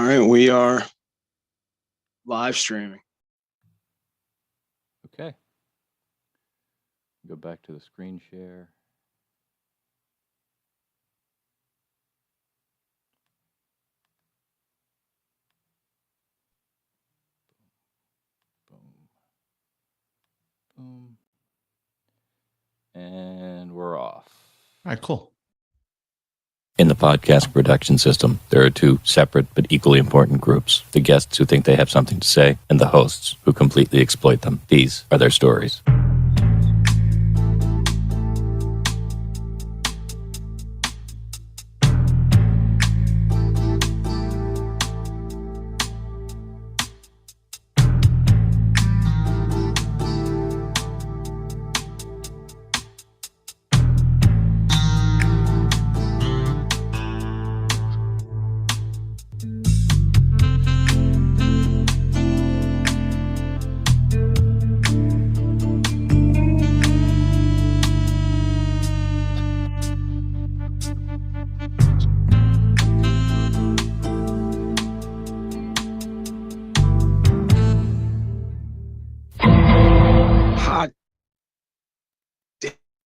right, we are live streaming. Okay. Go back to the screen share. Boom. Boom. And we're off. All right, cool. In the podcast production system, there are two separate but equally important groups: the guests who think they have something to say, and the hosts who completely exploit them. These are their stories. Hot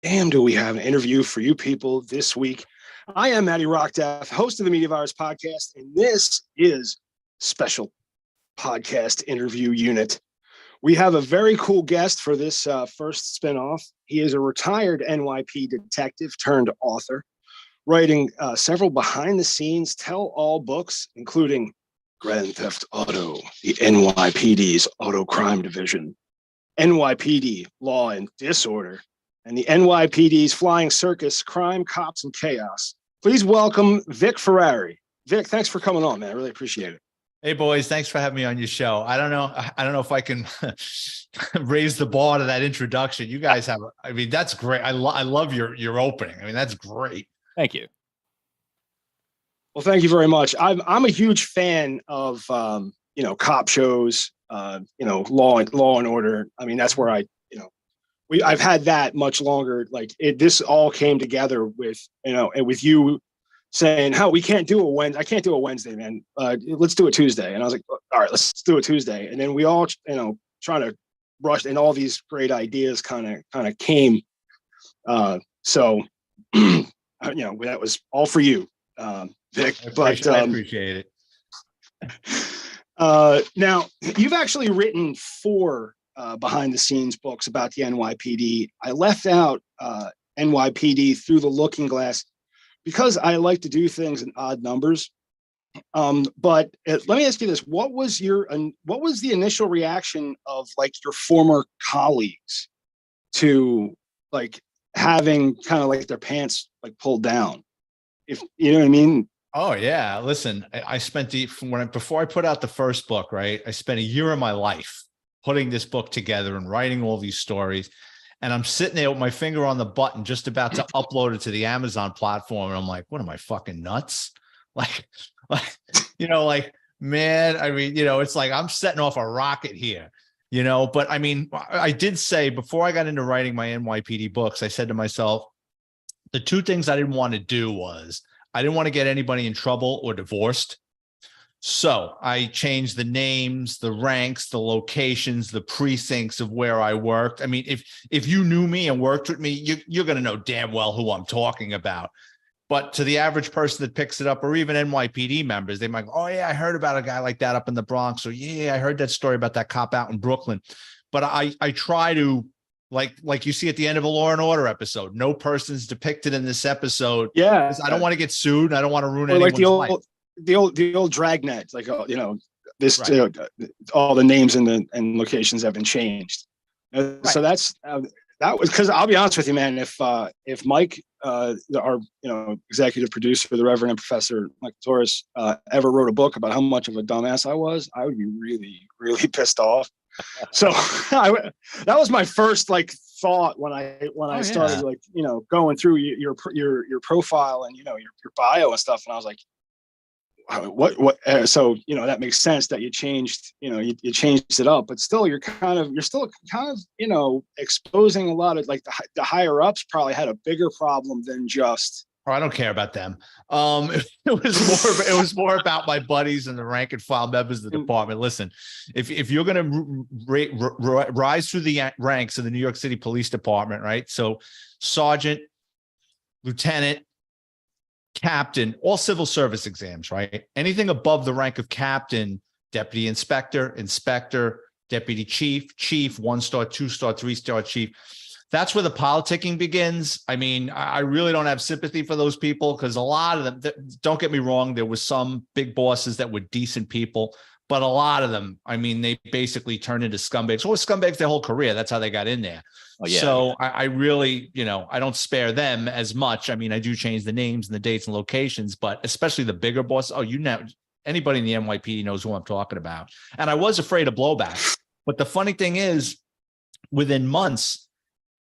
damn, do we have an interview for you people this week? I am Matty host of the Media Virus Podcast, and this is Special Podcast Interview Unit. We have a very cool guest for this first spinoff. He is a retired NYPD detective turned author, writing several behind-the-scenes tell-all books, including Grand Theft Auto, the NYPD's Auto Crime Division, NYPD Law and Disorder, and the NYPD's Flying Circus, Crime, Cops, and Chaos. Please welcome Vic Ferrari. Vic, thanks for coming on, man. I really appreciate it. Hey, boys, thanks for having me on your show. I don't know if I can raise the bar to that introduction. You guys have, I mean, that's great. I love your opening. I mean, that's great. Thank you. Well, thank you very much. I'm a huge fan of cop shows, law and order. I mean, that's where I've had that much longer. Like this all came together with, and with you saying, how we can't do a Wednesday. I can't do a Wednesday, man. Let's do a Tuesday. And I was like, all right, let's do a Tuesday. And then we all, trying to rush, and all these great ideas kind of came. So, that was all for you, Vic. I appreciate it. Now, you've actually written 4 behind the scenes books about the NYPD. I left out NYPD Through the Looking Glass because I like to do things in odd numbers. But let me ask you this: what was the initial reaction of like your former colleagues to like having kind of like their pants like pulled down? If you know what I mean? Oh yeah. Listen, I spent before I put out the first book, right? I spent a year of my life putting this book together and writing all these stories. And I'm sitting there with my finger on the button, just about to upload it to the Amazon platform. And I'm like, what am I, fucking nuts? Like, man, I mean, it's like I'm setting off a rocket here, but I mean, I did say before I got into writing my NYPD books, I said to myself, the 2 things I didn't want to do was I didn't want to get anybody in trouble or divorced. So I changed the names, the ranks, the locations, the precincts of where I worked. I mean, if you knew me and worked with me, you're going to know damn well who I'm talking about. But to the average person that picks it up, or even NYPD members, they might go, oh yeah, I heard about a guy like that up in the Bronx. Or yeah, I heard that story about that cop out in Brooklyn. But I try to, like you see at the end of a Law and Order episode, no person's depicted in this episode. Yeah. I don't want to get sued. I don't want to ruin anyone's life. The old dragnet, like, this, right. All the names and locations have been changed. Right. So that was, because I'll be honest with you, man, if Mike, our, executive producer, the Reverend and Professor Mike Torres, ever wrote a book about how much of a dumbass I was, I would be really, really pissed off. So that was my first thought when I started going through your profile and your bio and stuff, and I was like, what so that makes sense that you changed you changed it up, but still you're still kind of exposing a lot of the higher ups probably had a bigger problem than just Oh, I don't care about them. It was more about my buddies and the rank and file members of the department. Listen, if you're going to rise through the ranks of the New York City Police Department, right? So sergeant, lieutenant, captain, all civil service exams, right? Anything above the rank of captain, deputy inspector, inspector, deputy chief, chief, 1-star, 2-star, 3-star chief. That's where the politicking begins. I mean, I really don't have sympathy for those people because a lot of them, don't get me wrong, there was some big bosses that were decent people, but a lot of them, I mean, they basically turned into scumbags. Or scumbags their whole career. That's how they got in there. Oh, yeah. So I really, I don't spare them as much. I mean, I do change the names and the dates and locations, but especially the bigger boss. Oh, anybody in the NYPD knows who I'm talking about. And I was afraid of blowback. But the funny thing is, within months,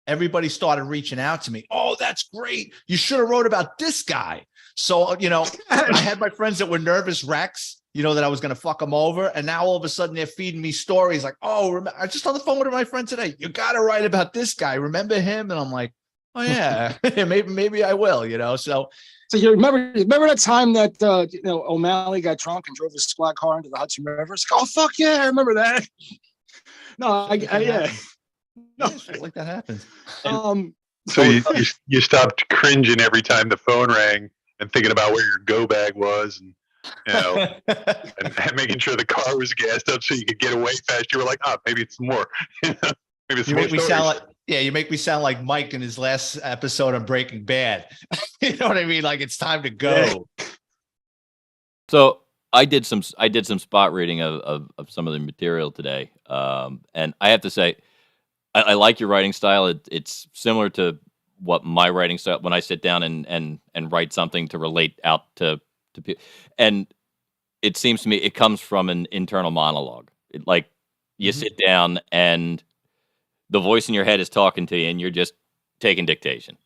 everybody started reaching out to me. Oh, that's great. You should have wrote about this guy. So, I had my friends that were nervous wrecks, that I was going to fuck them over. And now all of a sudden they're feeding me stories like, oh, I just on the phone with my friend today. You got to write about this guy. Remember him? And I'm like, oh yeah, maybe I will, So you remember that time that, O'Malley got drunk and drove his squad car into the Hudson River? Oh, fuck yeah. I remember that. No, yeah. No, like that happens. So you stopped cringing every time the phone rang and thinking about where your go bag was, and and making sure the car was gassed up so you could get away fast. You were like, maybe it's more. Maybe it's more. You make me sound like Mike in his last episode of Breaking Bad. You know what I mean? Like it's time to go. So I did some spot reading of some of the material today, and I have to say, I like your writing style. It's similar to what my writing style when I sit down and write something to relate out to people. And it seems to me it comes from an internal monologue. You sit down and the voice in your head is talking to you, and you're just taking dictation.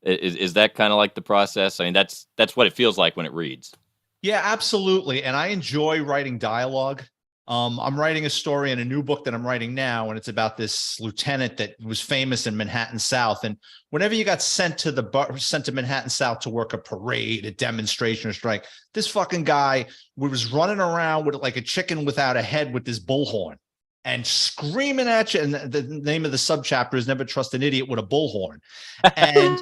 Is that kind of like the process? I mean, that's what it feels like when it reads. Yeah, absolutely. And I enjoy writing dialogue. I'm writing a story in a new book that I'm writing now, and it's about this lieutenant that was famous in Manhattan South. And whenever you got sent to Manhattan South to work a parade, a demonstration, or strike, this fucking guy was running around with like a chicken without a head with this bullhorn and screaming at you. And the name of the subchapter is Never Trust an Idiot with a Bullhorn. And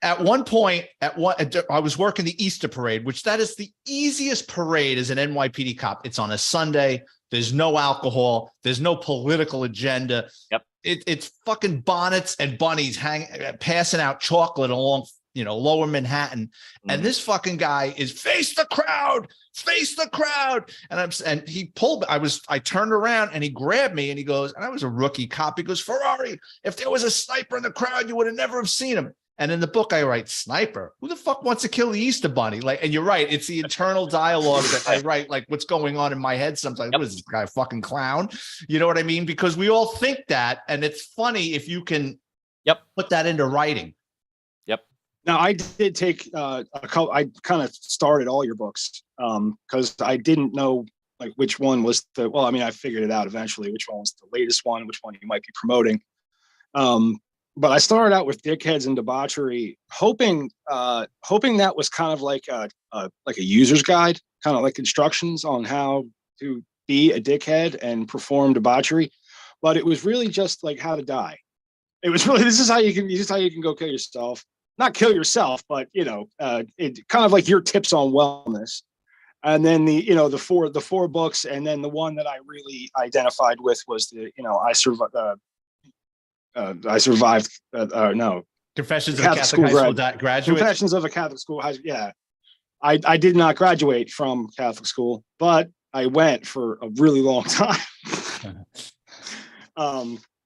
at one point, I was working the Easter parade, which that is the easiest parade as an NYPD cop. It's on a Sunday. There's no alcohol. There's no political agenda. Yep. It's fucking bonnets and bunnies passing out chocolate along, lower Manhattan. And this fucking guy is face the crowd. And he pulled, I turned around and he grabbed me and he goes, and I was a rookie cop. He goes, Ferrari, if there was a sniper in the crowd, you would have never have seen him. And in the book, I write, sniper? Who the fuck wants to kill the Easter Bunny? And you're right. It's the internal dialogue that I write, like what's going on in my head sometimes. Yep. What is this guy, fucking clown? You know what I mean? Because we all think that. And it's funny if you can put that into writing. Yep. Now, I did take a couple, I kind of started all your books because I didn't know which one was I figured it out eventually, which one was the latest one, which one you might be promoting. But I started out with Dickheads and Debauchery, hoping that was kind of like a user's guide, kind of like instructions on how to be a dickhead and perform debauchery. But it was really just like how to die. It was really, this is how you can go kill yourself. Not kill yourself, but it kind of like your tips on wellness. And then the four books, and then the one that I really identified with was I survived. Confessions of a Catholic high school graduate. Confessions of a Catholic school. Yeah, I did not graduate from Catholic school, but I went for a really long time.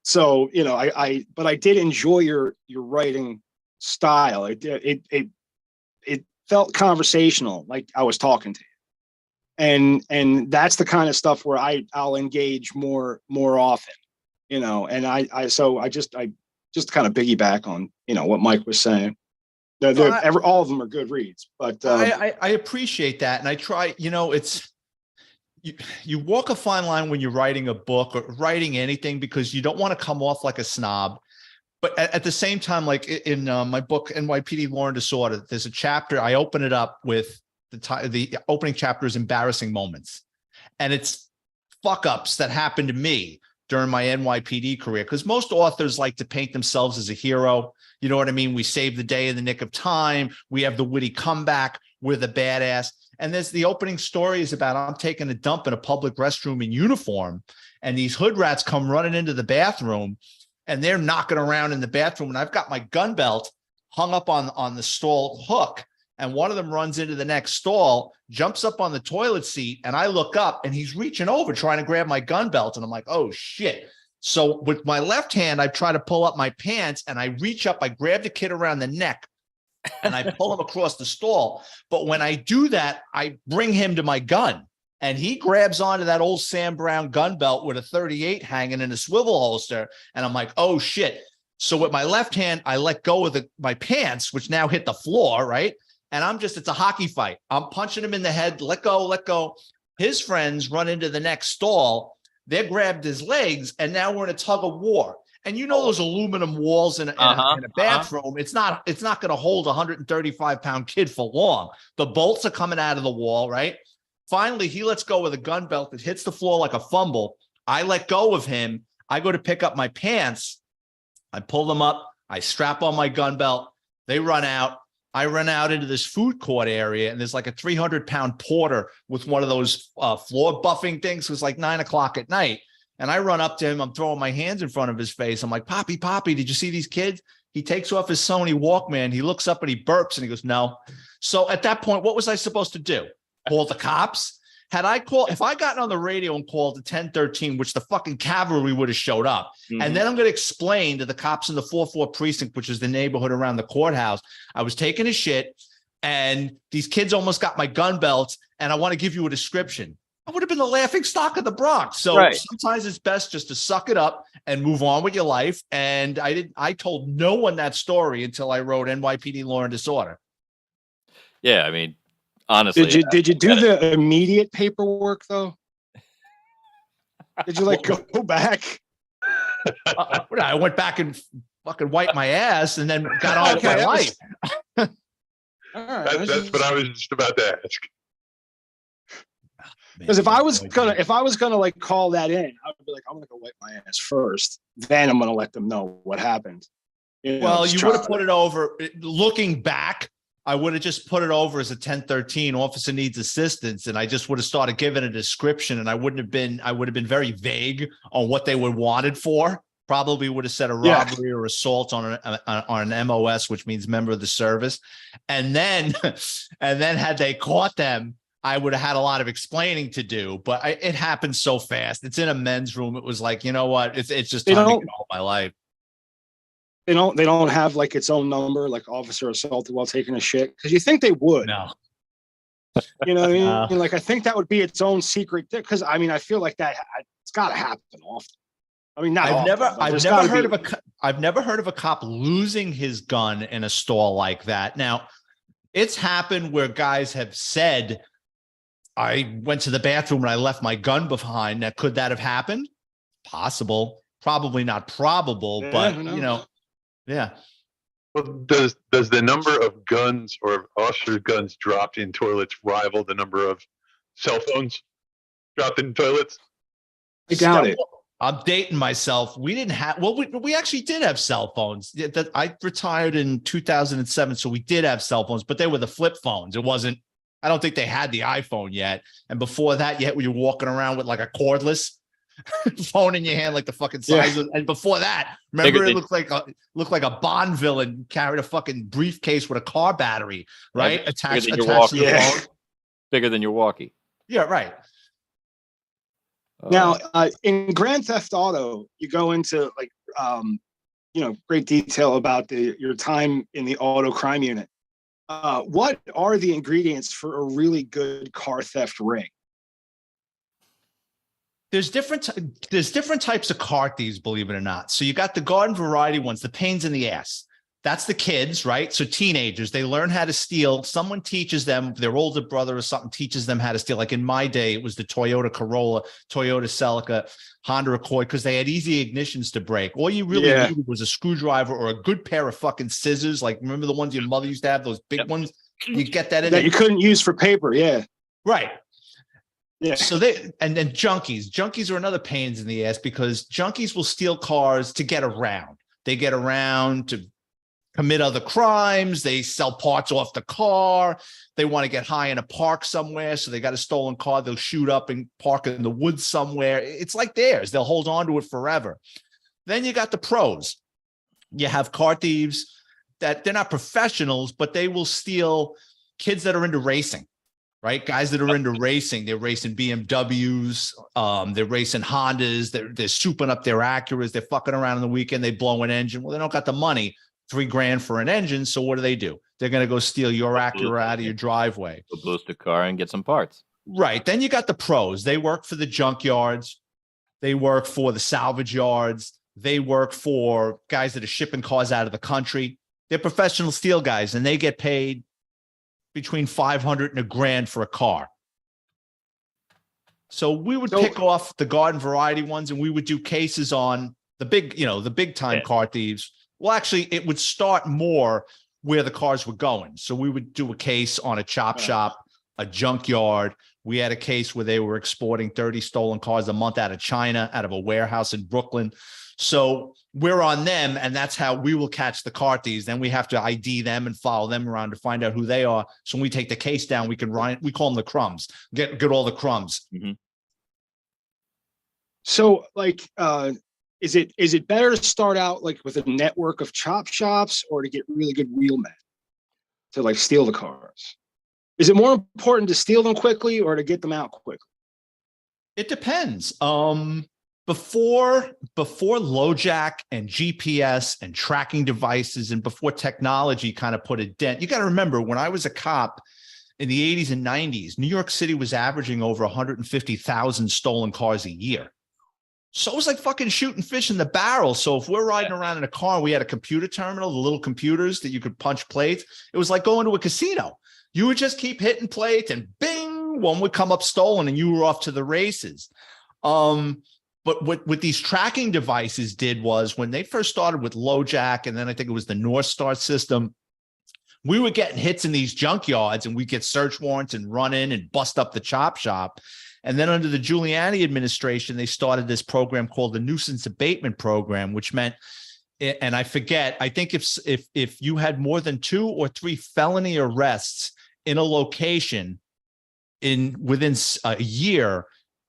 So but I did enjoy your writing style. It felt conversational, like I was talking to you, and that's the kind of stuff where I'll engage more often. And I just kind of piggyback on, what Mike was saying. All of them are good reads, but I appreciate that. And I try, it's, you walk a fine line when you're writing a book or writing anything, because you don't want to come off like a snob. But at the same time, like in my book, NYPD Law and Disorder, there's a chapter, I open it up with the opening chapter is embarrassing moments. And it's fuck ups that happened to me during my NYPD career. Because most authors like to paint themselves as a hero. You know what I mean? We save the day in the nick of time. We have the witty comeback. We're the badass. And there's the opening story is about I'm taking a dump in a public restroom in uniform. And these hood rats come running into the bathroom. And they're knocking around in the bathroom, and I've got my gun belt hung up on the stall hook. And one of them runs into the next stall, jumps up on the toilet seat, and I look up, and he's reaching over trying to grab my gun belt, and I'm like, oh shit! So with my left hand, I try to pull up my pants, and I reach up, I grab the kid around the neck, and I pull him across the stall. But when I do that, I bring him to my gun. And he grabs onto that old Sam Brown gun belt with a 38 hanging in a swivel holster. And I'm like, oh, shit. So with my left hand, I let go of my pants, which now hit the floor, right? And it's a hockey fight. I'm punching him in the head. Let go, let go. His friends run into the next stall. They grabbed his legs. And now we're in a tug of war. And you know those aluminum walls in a bathroom, it's not going to hold a 135-pound kid for long. The bolts are coming out of the wall, right? Finally, he lets go with a gun belt that hits the floor like a fumble. I let go of him. I go to pick up my pants. I pull them up. I strap on my gun belt. They run out. I run out into this food court area, and there's like a 300-pound porter with one of those floor buffing things. It was like 9 o'clock at night. And I run up to him. I'm throwing my hands in front of his face. I'm like, Poppy, did you see these kids? He takes off his Sony Walkman. He looks up and he burps and he goes, no. So at that point, what was I supposed to do? Call the cops? If I gotten on the radio and called the 1013, which the fucking cavalry would have showed up, and then I'm going to explain to the cops in the 4-4 precinct, which is the neighborhood around the courthouse, I was taking a shit and these kids almost got my gun belts and I want to give you a description. I would have been the laughing stock of the Bronx. So sometimes it's best just to suck it up and move on with your life. And I told no one that story until I wrote NYPD Law and Disorder. Yeah, I mean, honestly, did you do the immediate paperwork though? Did you go back? I went back and fucking wiped my ass and then got on with my life. That's what I was just about to ask. Because if I was gonna like call that in, I would be like, I'm gonna go wipe my ass first. Then I'm gonna let them know what happened. You would have put it over. Looking back, I would have just put it over as a 1013 officer needs assistance, and I just would have started giving a description, and I would have been very vague on what they were wanted for. Probably would have said a robbery or assault on an MOS, which means member of the service, and then had they caught them, I would have had a lot of explaining to do. But it happened so fast. It's in a men's room. It was like, you know what? It's just time to get all my life. They don't have like its own number, like officer assaulted while taking a shit, because you think they would. No. You know what I mean? Like I think that would be its own secret thing, because I mean I feel like that it's got to happen often. I mean, I've never heard of a cop losing his gun in a stall like that. Now, it's happened where guys have said, I went to the bathroom and I left my gun behind. Now, could that have happened? Possible. Probably not probable, but yeah. Well, does the number of guns or officer guns dropped in toilets rival the number of cell phones dropped in toilets? I doubt it. I'm dating myself. We didn't have, we actually did have cell phones. I retired in 2007, so we did have cell phones, but they were the flip phones. It wasn't, I don't think they had the iPhone yet. And before that, you were walking around with like a cordless phone in your hand, like the fucking size of, and before that, remember it looked like a Bond villain carried a fucking briefcase with a car battery, right? Attached to the phone. Bigger than your walkie. Yeah, right. Now, in Grand Theft Auto, you go into like, great detail about your time in the auto crime unit. What are the ingredients for a really good car theft ring? There's different types of car thieves, believe it or not. So you got the garden variety ones, the pains in the ass. That's the kids, right? So teenagers, they learn how to steal. Someone teaches them, their older brother or something teaches them how to steal. Like in my day, it was the Toyota Corolla, Toyota Celica, Honda Accord, because they had easy ignitions to break. All you really needed was a screwdriver or a good pair of fucking scissors. Like, remember the ones your mother used to have, those big ones? You get that in that you couldn't use for paper. Yeah. Right. Yeah. So and then junkies are another pains in the ass, because junkies will steal cars to get around. They get around to commit other crimes. They sell parts off the car. They want to get high in a park somewhere. So they got a stolen car. They'll shoot up and park it in the woods somewhere. It's like theirs. They'll hold on to it forever. Then you got the pros. You have car thieves that they're not professionals, but they will steal kids that are into racing, right? Guys that are into racing. They're racing BMWs. They're racing Hondas. They're souping up their Acuras. They're fucking around on the weekend. They blow an engine. Well, they don't got the money. $3,000 for an engine. So what do? They're going to go steal your Acura out of your driveway. Go boost a car and get some parts. Right. Then you got the pros. They work for the junkyards. They work for the salvage yards. They work for guys that are shipping cars out of the country. They're professional steel guys, and they get paid between $500 and $1,000 for a car. So we would pick off the garden variety ones, and we would do cases on the big time car thieves. Well, actually, it would start more where the cars were going. So we would do a case on a chop shop, a junkyard. We had a case where they were exporting 30 stolen cars a month out of China, out of a warehouse in Brooklyn. So we're on them, and that's how we will catch the car thieves. Then we have to ID them and follow them around to find out who they are. So when we take the case down, we call them the crumbs. Get all the crumbs. Mm-hmm. So, like, is it better to start out like with a network of chop shops, or to get really good wheelmen to like steal the cars? Is it more important to steal them quickly or to get them out quickly? It depends. Before LoJack and GPS and tracking devices, and before technology kind of put a dent, you got to remember, when I was a cop in the 80s and 90s, New York City was averaging over 150,000 stolen cars a year. So it was like fucking shooting fish in the barrel. So if we're riding around in a car and we had a computer terminal, the little computers that you could punch plates, it was like going to a casino. You would just keep hitting plates and bing, one would come up stolen and you were off to the races. But what these tracking devices did was, when they first started with LoJack, and then I think it was the North Star system, we were getting hits in these junkyards, and we get search warrants and run in and bust up the chop shop. And then under the Giuliani administration, they started this program called the Nuisance Abatement Program, which meant, and I forget, I think if you had more than 2 or 3 felony arrests in a location within a year,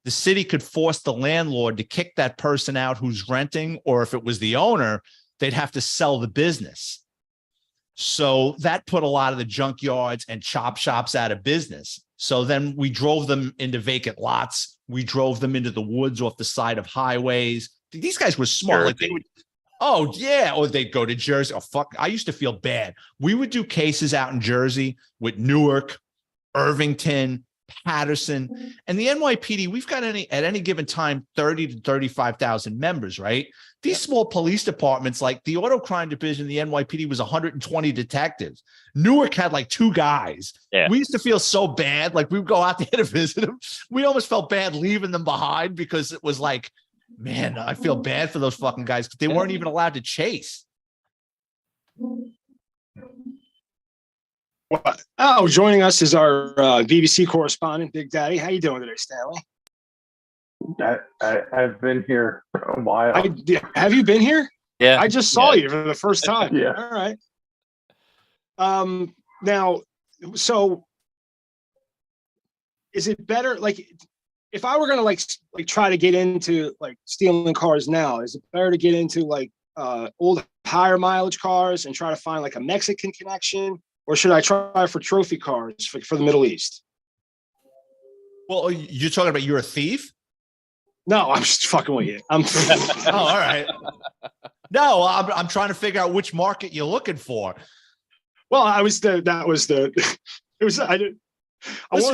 the city could force the landlord to kick that person out who's renting, or if it was the owner, they'd have to sell the business. So that put a lot of the junkyards and chop shops out of business. So then we drove them into vacant lots. We drove them into the woods off the side of highways. These guys were smart. Like they would, oh yeah, or they'd go to Jersey. Oh fuck, I used to feel bad. We would do cases out in Jersey with Newark, Irvington, Patterson, and the NYPD. We've got at any given time 30 to 35,000 members, right? These small police departments, like the auto crime division, the NYPD was 120 detectives. Newark had like 2 guys. Yeah. We used to feel so bad. Like we would go out there to visit them. We almost felt bad leaving them behind, because it was like, man, I feel bad for those fucking guys, because they weren't even allowed to chase. Oh, joining us is our BBC correspondent, Big Daddy. How you doing today, Stanley? I've been here a while. Have you been here? Yeah. I just saw you for the first time. Yeah. All right. Now, so is it better, like, if I were gonna like try to get into like stealing cars now, is it better to get into like old higher mileage cars and try to find like a Mexican connection, or should I try for trophy cars for the Middle East? Well, you're talking about you're a thief? No, I'm just fucking with you. I'm Oh, all right. No, I'm trying to figure out which market you're looking for. Well, I wanted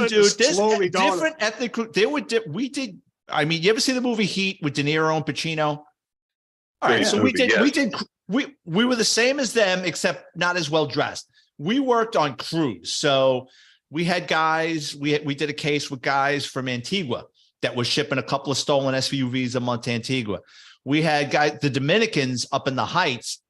to slowly dawn. Different ethnic group. I mean, you ever see the movie Heat with De Niro and Pacino? All right, so we did We were the same as them, except not as well dressed. We worked on crews. So we had guys, we did a case with guys from Antigua that was shipping a couple of stolen SUVs a month to Antigua. We had guys, the Dominicans up in the Heights.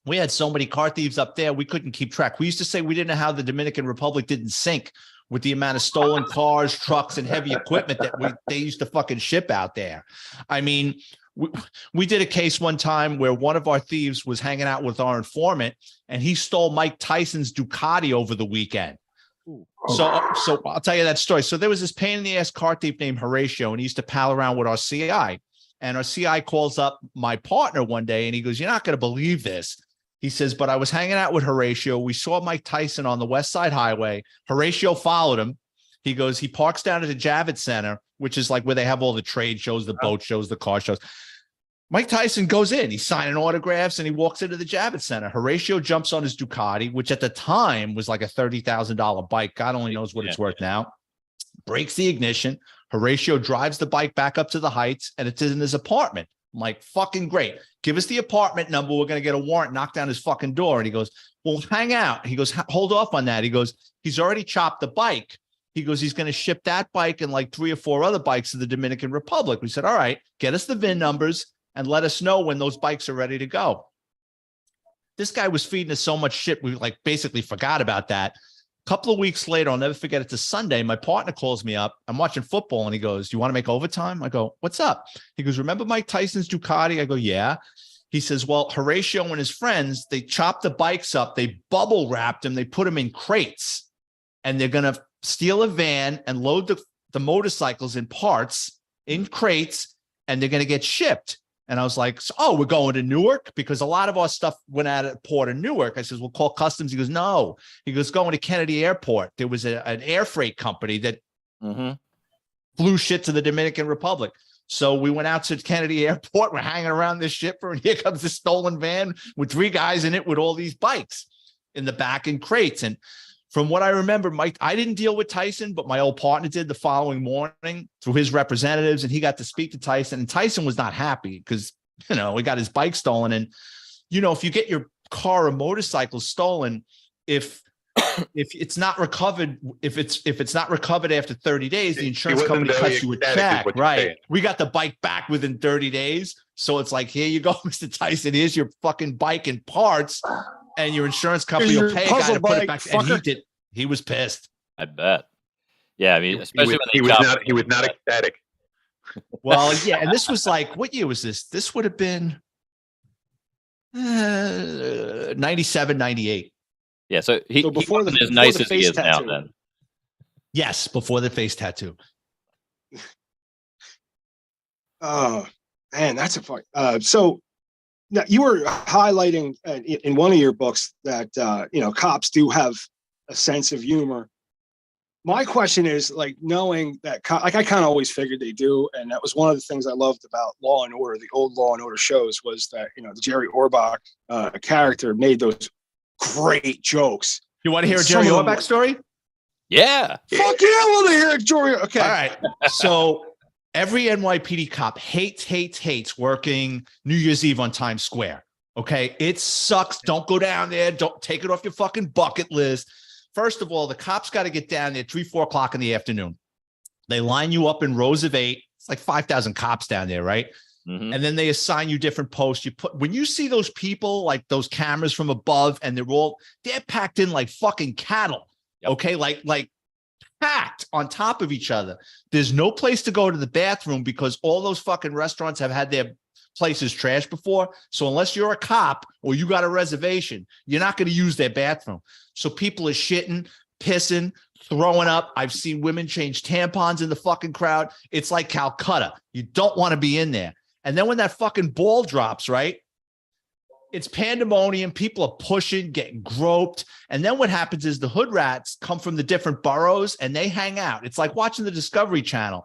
We had so many car thieves up there, we couldn't keep track. We used to say we didn't know how the Dominican Republic didn't sink with the amount of stolen cars, trucks, and heavy equipment that they used to fucking ship out there. I mean, we did a case one time where one of our thieves was hanging out with our informant, and he stole Mike Tyson's Ducati over the weekend. So I'll tell you that story. So there was this pain in the ass car thief named Horatio, and he used to pal around with our CI. And our CI calls up my partner one day, and he goes, "You're not going to believe this." He says, "But I was hanging out with Horatio. We saw Mike Tyson on the West Side Highway. Horatio followed him." He goes, he parks down at the Javits Center, which is like where they have all the trade shows, the boat shows, the car shows. Mike Tyson goes in, he's signing autographs, and he walks into the Javits Center. Horatio jumps on his Ducati, which at the time was like a $30,000 bike. God only knows what it's worth now. Breaks the ignition. Horatio drives the bike back up to the Heights, and it's in his apartment. I'm like, fucking great. Give us the apartment number. We're going to get a warrant, knock down his fucking door. And he goes, "Well, hang out." He goes, "Hold off on that." He goes, "He's already chopped the bike." He goes, "He's going to ship that bike and like 3 or 4 other bikes to the Dominican Republic." We said, "All right, get us the VIN numbers and let us know when those bikes are ready to go." This guy was feeding us so much shit. We like basically forgot about that. A couple of weeks later, I'll never forget, it's a Sunday. My partner calls me up. I'm watching football, and he goes, "Do you want to make overtime?" I go, "What's up?" He goes, "Remember Mike Tyson's Ducati?" I go, "Yeah." He says, "Well, Horatio and his friends, they chopped the bikes up. They bubble wrapped them. They put them in crates, and they're going to steal a van and load the motorcycles in parts in crates, and they're going to get shipped." And I was like, "Oh, we're going to Newark?" Because a lot of our stuff went out of port of Newark. I says, "We'll call customs." He goes, "No." He goes, "Going to Kennedy Airport." There was an air freight company that flew shit to the Dominican Republic. So we went out to Kennedy Airport. We're hanging around this shipper, and here comes this stolen van with 3 guys in it with all these bikes in the back in crates. And from what I remember, I didn't deal with Tyson, but my old partner did the following morning through his representatives, and he got to speak to Tyson. And Tyson was not happy because, we got his bike stolen. And, if you get your car or motorcycle stolen, if it's not recovered, if it's not recovered after 30 days, the insurance company cuts you a check, right? We got the bike back within 30 days. So it's like, here you go, Mr. Tyson, here's your fucking bike and parts. And your insurance company will pay a guy to put it back. And he was pissed. I bet. Yeah, I mean, especially he was not ecstatic. Well, yeah, and this was like, what year was this? This would have been 97, 98. Yeah, so he wasn't as nice as he is now then. Yes, before the face tattoo. Oh, man, that's a fun. So now you were highlighting in one of your books that, cops do have a sense of humor. My question is, like, knowing that, I kind of always figured they do. And that was one of the things I loved about Law and Order, the old Law and Order shows, was that, the Jerry Orbach character made those great jokes. You want to hear a Jerry Orbach story? Yeah. Fuck yeah, I want to hear it, Jerry. Okay. All right. So every NYPD cop hates working New Year's Eve on Times Square. Okay. It sucks. Don't go down there. Don't take it off your fucking bucket list. First of all, the cops got to get down there 3, 4 o'clock in the afternoon. They line you up in rows of 8. It's like 5,000 cops down there, right? Mm-hmm. And then they assign you different posts. When you see those people, like those cameras from above, and they're packed in like fucking cattle. Yep. Okay. Like packed on top of each other. There's no place to go to the bathroom because all those fucking restaurants have had their places trashed before. So unless you're a cop or you got a reservation, you're not going to use their bathroom. So people are shitting, pissing, throwing up. I've seen women change tampons in the fucking crowd. It's like Calcutta. You don't want to be in there. And then when that fucking ball drops, right? It's pandemonium. People are pushing, getting groped. And then what happens is the hood rats come from the different boroughs and they hang out. It's like watching the Discovery Channel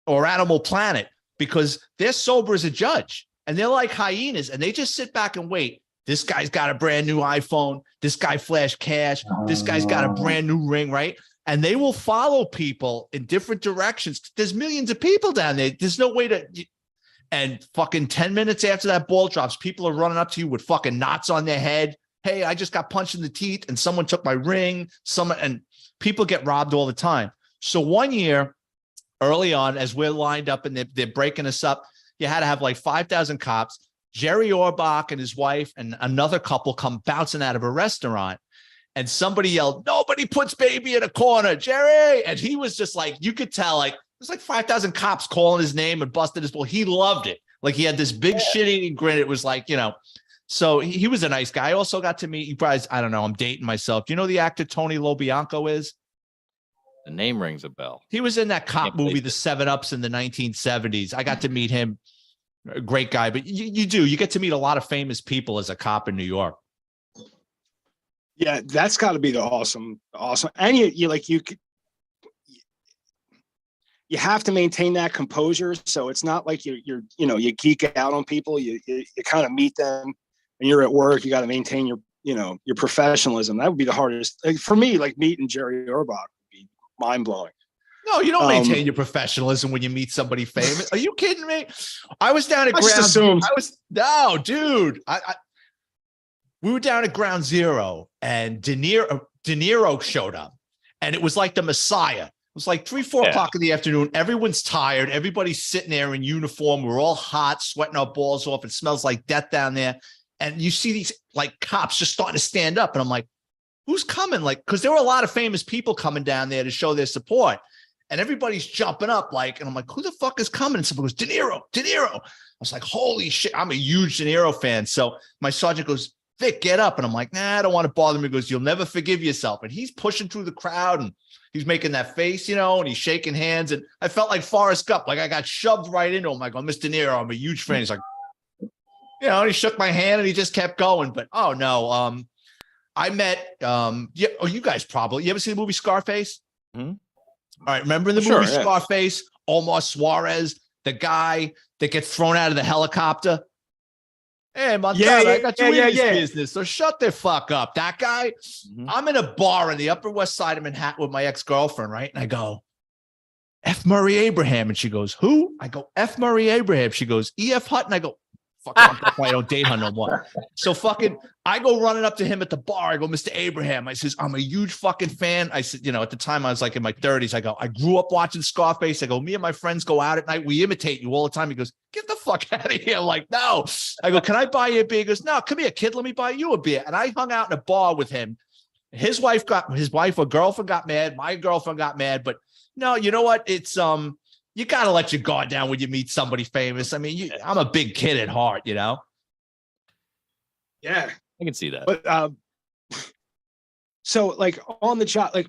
or Animal Planet because they're sober as a judge and they're like hyenas and they just sit back and wait. This guy's got a brand new iPhone. This guy flashed cash. This guy's got a brand new ring, right? And they will follow people in different directions. There's millions of people down there. There's no way to... And fucking 10 minutes after that ball drops, people are running up to you with fucking knots on their head. Hey, I just got punched in the teeth and someone took my ring. And people get robbed all the time. So one year early on, as we're lined up and they're breaking us up, you had to have like 5,000 cops. Jerry Orbach and his wife and another couple come bouncing out of a restaurant, and somebody yelled, "Nobody puts baby in a corner, Jerry." And he was just like, you could tell, like, there's like 5,000 cops calling his name and busted his ball. He loved it. Like, he had this big shit-eating grin. It was like, so he was a nice guy. I also got to meet, you guys, I don't know, I'm dating myself. Do you know the actor Tony Lobianco is? The name rings a bell. He was in that cop Can't place movie, The 7-Ups, in the 1970s. I got to meet him. A great guy. But you get to meet a lot of famous people as a cop in New York. Yeah, that's got to be the awesome. And you have to maintain that composure. So it's not like you geek out on people. You kind of meet them, and you're at work. You got to maintain your professionalism. That would be the hardest. Like, for me, like meeting Jerry Orbach would be mind blowing. No, you don't maintain your professionalism when you meet somebody famous. Are you kidding me? I was down at I just assumed. No, dude. We were down at Ground Zero, and De Niro showed up, and it was like the Messiah. It was like 3-4 o'clock in the afternoon. Everyone's tired. Everybody's sitting there in uniform. We're all hot, sweating our balls off. It smells like death down there. And you see these like cops just starting to stand up. And I'm like, who's coming? Like, because there were a lot of famous people coming down there to show their support. And everybody's jumping up, like, and I'm like, who the fuck is coming? And someone goes, De Niro. I was like, holy shit, I'm a huge De Niro fan. So my sergeant goes, Vic, get up. And I'm like, nah, I don't want to bother him. He goes, you'll never forgive yourself. And he's pushing through the crowd, and he's making that face, and he's shaking hands. And I felt like Forrest Gump, like I got shoved right into him. I go, Mr. De Niro, I'm a huge fan. He's like, and he shook my hand and he just kept going. But, oh no, I met, you guys probably, you ever seen the movie Scarface? Mm-hmm. All right, remember in the movie Scarface, Omar Suarez, the guy that gets thrown out of the helicopter? Hey, Montana, I got you in this business, so shut the fuck up. That guy, I'm in a bar in the Upper West Side of Manhattan with my ex-girlfriend, right? And I go, F. Murray Abraham. And she goes, who? I go, F. Murray Abraham. She goes, E.F. Hutton. I go, fuck, I don't date her no more. So I go running up to him at the bar. I go, Mr. Abraham. I says, I'm a huge fucking fan. I said, at the time I was like in my 30s. I go, I grew up watching Scarface. I go, me and my friends go out at night. We imitate you all the time. He goes, get the fuck out of here. I'm like, no. I go, can I buy you a beer? He goes, no, come here, kid. Let me buy you a beer. And I hung out in a bar with him. His wife or girlfriend got mad. My girlfriend got mad. But no, you know what? It's, you got to let your guard down when you meet somebody famous. I mean, I'm a big kid at heart, Yeah. I can see that. But so like on the job, like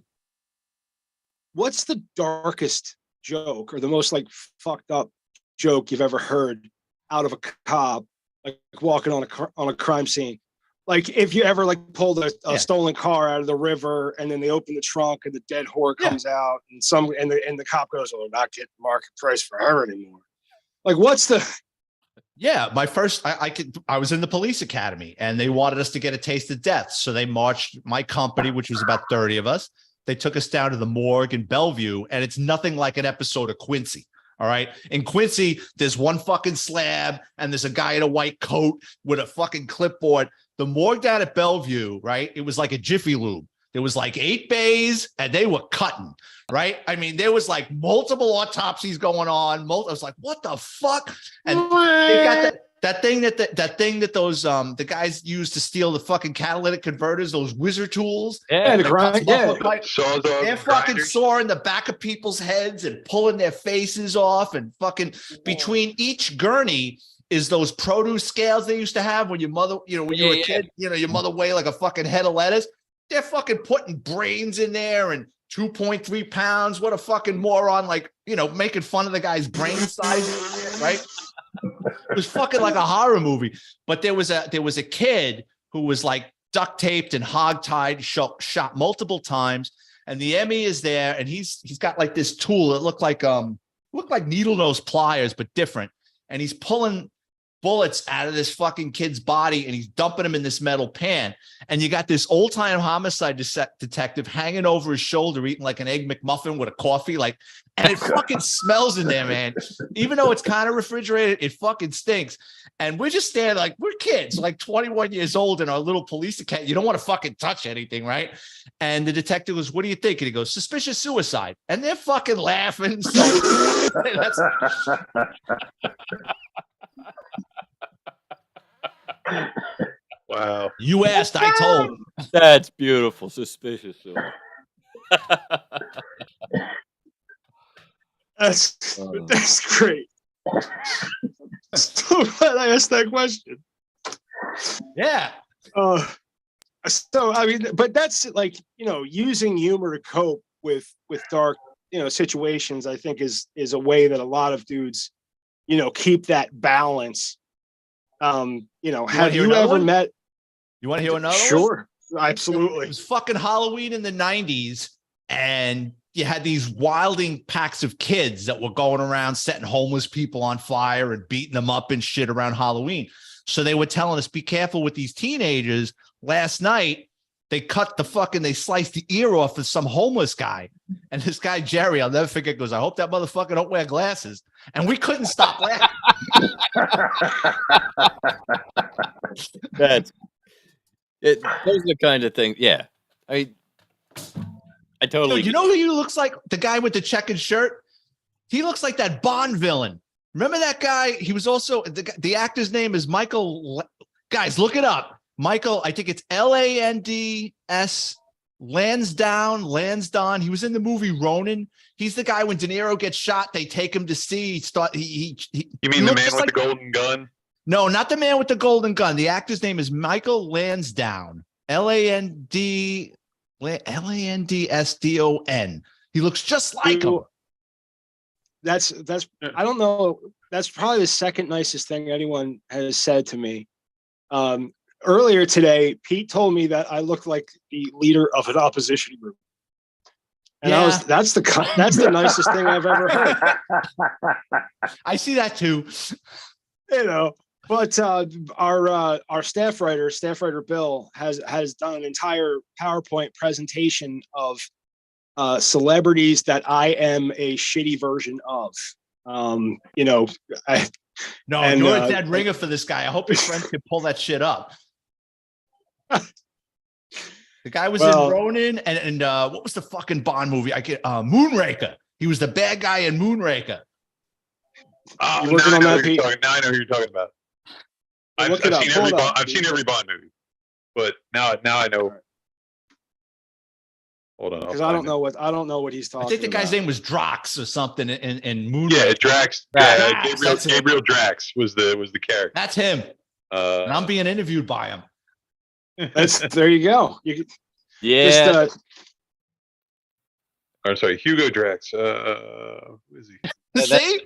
what's the darkest joke or the most like fucked up joke you've ever heard out of a cop, like walking on a crime scene? Like if you ever like pulled a stolen car out of the river and then they open the trunk and the dead whore comes out and the cop goes, well, we're not getting market price for her anymore. Like what's the... Yeah, my first, I was in the police academy and they wanted us to get a taste of death. So they marched my company, which was about 30 of us. They took us down to the morgue in Bellevue, and it's nothing like an episode of Quincy. All right. In Quincy, there's one fucking slab and there's a guy in a white coat with a fucking clipboard. The morgue down at Bellevue, right? It was like a Jiffy Lube. There was like 8 bays and they were cutting, right? I mean, there was like multiple autopsies going on. I was like, what the fuck? And they got that thing that those the guys use to steal the fucking catalytic converters, those wizard tools. Yeah, they're fucking sawing the back of people's heads and pulling their faces off, and fucking between each gurney is those produce scales they used to have when your mother, when you were a kid, your mother weighed like a fucking head of lettuce. They're fucking putting brains in there and 2.3 pounds. What a fucking moron. Like, making fun of the guy's brain size, right? It was fucking like a horror movie. But there was a kid who was like duct taped and hogtied, shot multiple times. And the Emmy is there, and he's got like this tool that looked like needle nose pliers, but different. And he's pulling bullets out of this fucking kid's body, and he's dumping them in this metal pan. And you got this old-time homicide detective hanging over his shoulder, eating like an Egg McMuffin with a coffee, like, and it fucking smells in there, man. Even though it's kind of refrigerated, it fucking stinks. And we're just standing like we're kids, like 21 years old in our little police academy. You don't want to fucking touch anything, right? And the detective goes, "What do you think?" And he goes, "Suspicious suicide." And they're fucking laughing. So that's Wow. you asked, I told. That's beautiful. Suspicious. That's great. So glad I asked that question. Yeah. So I mean, but that's like, using humor to cope with dark, situations, I think is a way that a lot of dudes, keep that balance. Have you ever met? You want to hear another one? Sure. Absolutely. It was fucking Halloween in the 90s, and you had these wilding packs of kids that were going around setting homeless people on fire and beating them up and shit around Halloween. So they were telling us, be careful with these teenagers. Last night, they sliced the ear off of some homeless guy. And this guy, Jerry, I'll never forget, goes, "I hope that motherfucker don't wear glasses." And we couldn't stop laughing. Those are the kind of things. Yeah. I totally. Dude, you know who he looks like? The guy with the checkered shirt. He looks like that Bond villain. Remember that guy? He was also the actor's name is Michael. Guys, look it up. Michael, I think it's Lands Lansdowne. He was in the movie Ronin. He's the guy when De Niro gets shot, they take him to see. You mean the man with the golden gun? No, not the man with the golden gun. The actor's name is Michael Lansdowne. Landsdon. He looks just like him. That's I don't know. That's probably the second nicest thing anyone has said to me. Earlier today, Pete told me that I looked like the leader of an opposition group. And that's the nicest thing I've ever heard. I see that too. But our staff writer Bill has done an entire PowerPoint presentation of celebrities that I am a shitty version of. You're a dead ringer for this guy. I hope your friends can pull that shit up. The guy was in Ronin and what was the fucking Bond movie? Moonraker. He was the bad guy in Moonraker. Oh, now I know who you're talking about. I've seen every Bond movie, but now I know. Hold on, because I don't know what he's talking about. I think the guy's name was Drax or something in Moonraker. Yeah, Drax. Gabriel Drax was the character. That's him. And I'm being interviewed by him. There you go. Yeah. Sorry, Hugo Drax. Who is he? See?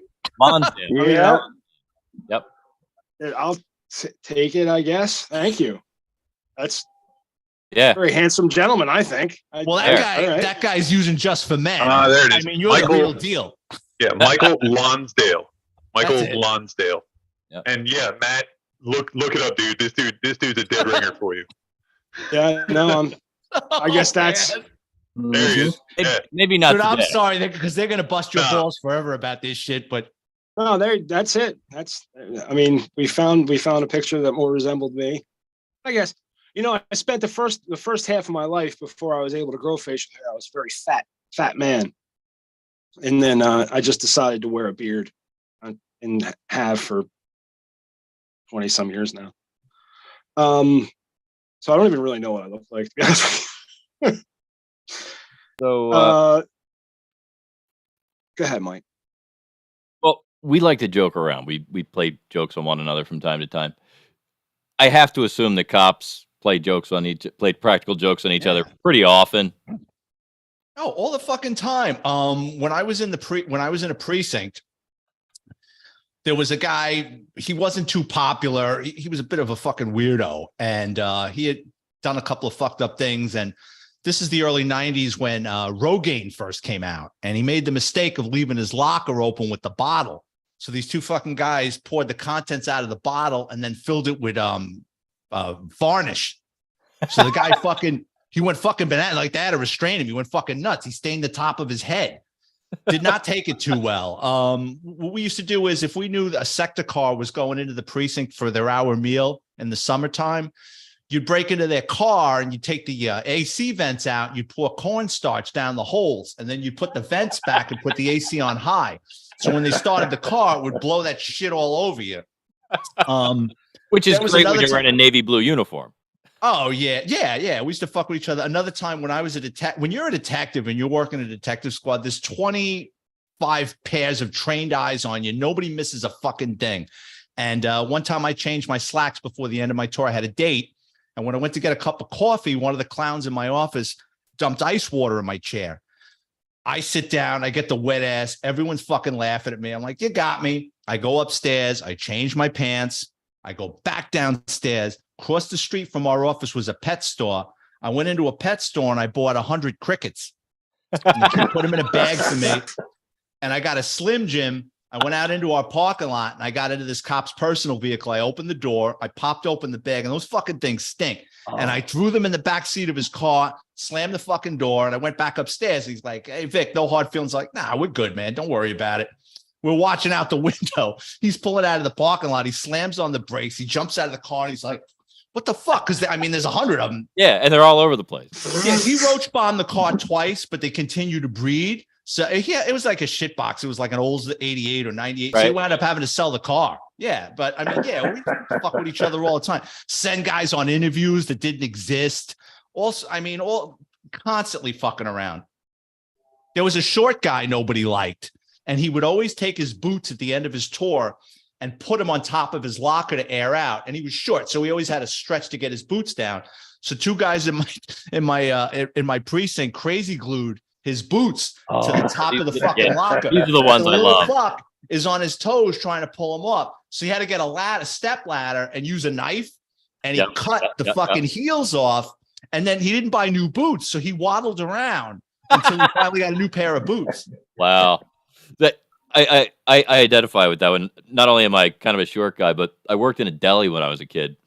Yeah. Yep. I'll take it, I guess. Thank you. That's a very handsome gentleman, I think. That guy's using Just for Men. There it is. I mean, you're the real deal. Yeah, Michael Lonsdale. That's it. Lonsdale. Yep. And yeah, Matt, look it up, dude. This dude's a dead ringer for you. Yeah, no, I guess that's. There he is. Yeah. Maybe not. Dude, I'm sorry because they're gonna bust your balls forever about this shit. But no, that's it. I mean, we found a picture that more resembled me. I guess I spent the first half of my life before I was able to grow facial hair. I was a very fat man, and then I just decided to wear a beard, and have for 20 some years now. So I don't even really know what I look like. So go ahead, Mike. Well, we like to joke around. We play jokes on one another from time to time. I have to assume that cops played practical jokes on each other pretty often. Oh, all the fucking time. When I was in a precinct, there was a guy. He wasn't too popular. He was a bit of a fucking weirdo, and he had done a couple of fucked up things. And this is the early 90s when Rogaine first came out, and he made the mistake of leaving his locker open with the bottle. So these two fucking guys poured the contents out of the bottle and then filled it with varnish. So the guy he went fucking banana, like they had to restrain him. He went fucking nuts. He stained the top of his head. Did not take it too well. What we used to do is if we knew a sector car was going into the precinct for their hour meal in the summertime, you'd break into their car and you take the AC vents out. You pour cornstarch down the holes, and then you put the vents back and put the AC on high. So when they started the car, it would blow that shit all over you. Which is great when you're wearing a navy blue uniform. Oh yeah. We used to fuck with each other. Another time when I was when you're a detective and you're working a detective squad, there's 25 pairs of trained eyes on you. Nobody misses a fucking thing. And one time I changed my slacks before the end of my tour. I had a date. And when I went to get a cup of coffee, one of the clowns in my office dumped ice water in my chair. I sit down, I get the wet ass. Everyone's fucking laughing at me. I'm like, you got me. I go upstairs. I change my pants. I go back downstairs. Across the street from our office was a pet store. I went into a pet store and I bought 100 crickets. And the kid put them in a bag for me. And I got a Slim Jim. I went out into our parking lot and I got into this cop's personal vehicle. I opened the door. I popped open the bag and those fucking things stink. Oh. And I threw them in the back seat of his car, slammed the fucking door, and I went back upstairs. He's like, hey, Vic, no hard feelings. Like, nah, we're good, man. Don't worry about it. We're watching out the window. He's pulling out of the parking lot. He slams on the brakes. He jumps out of the car and he's like, what the fuck? Because I mean, there's 100 of them. Yeah, and they're all over the place. Yeah, he roach bombed the car twice, but they continue to breed. So yeah, it was like a shit box. It was like an old 88 or 98. Right. So he wound up having to sell the car. Yeah, but I mean, yeah, we fuck with each other all the time. Send guys on interviews that didn't exist. Also, I mean, all constantly fucking around. There was a short guy nobody liked, and he would always take his boots at the end of his tour and put him on top of his locker to air out. And he was short, so he always had to stretch to get his boots down. So two guys in my precinct crazy glued his boots to the top of the fucking locker. These are the ones I love. Fuck is on his toes trying to pull him up. So he had to get a step ladder and use a knife, and he cut the fucking heels off. And then he didn't buy new boots, so he waddled around until he finally got a new pair of boots. Wow. I identify with that one. Not only am I kind of a short guy, but I worked in a deli when I was a kid,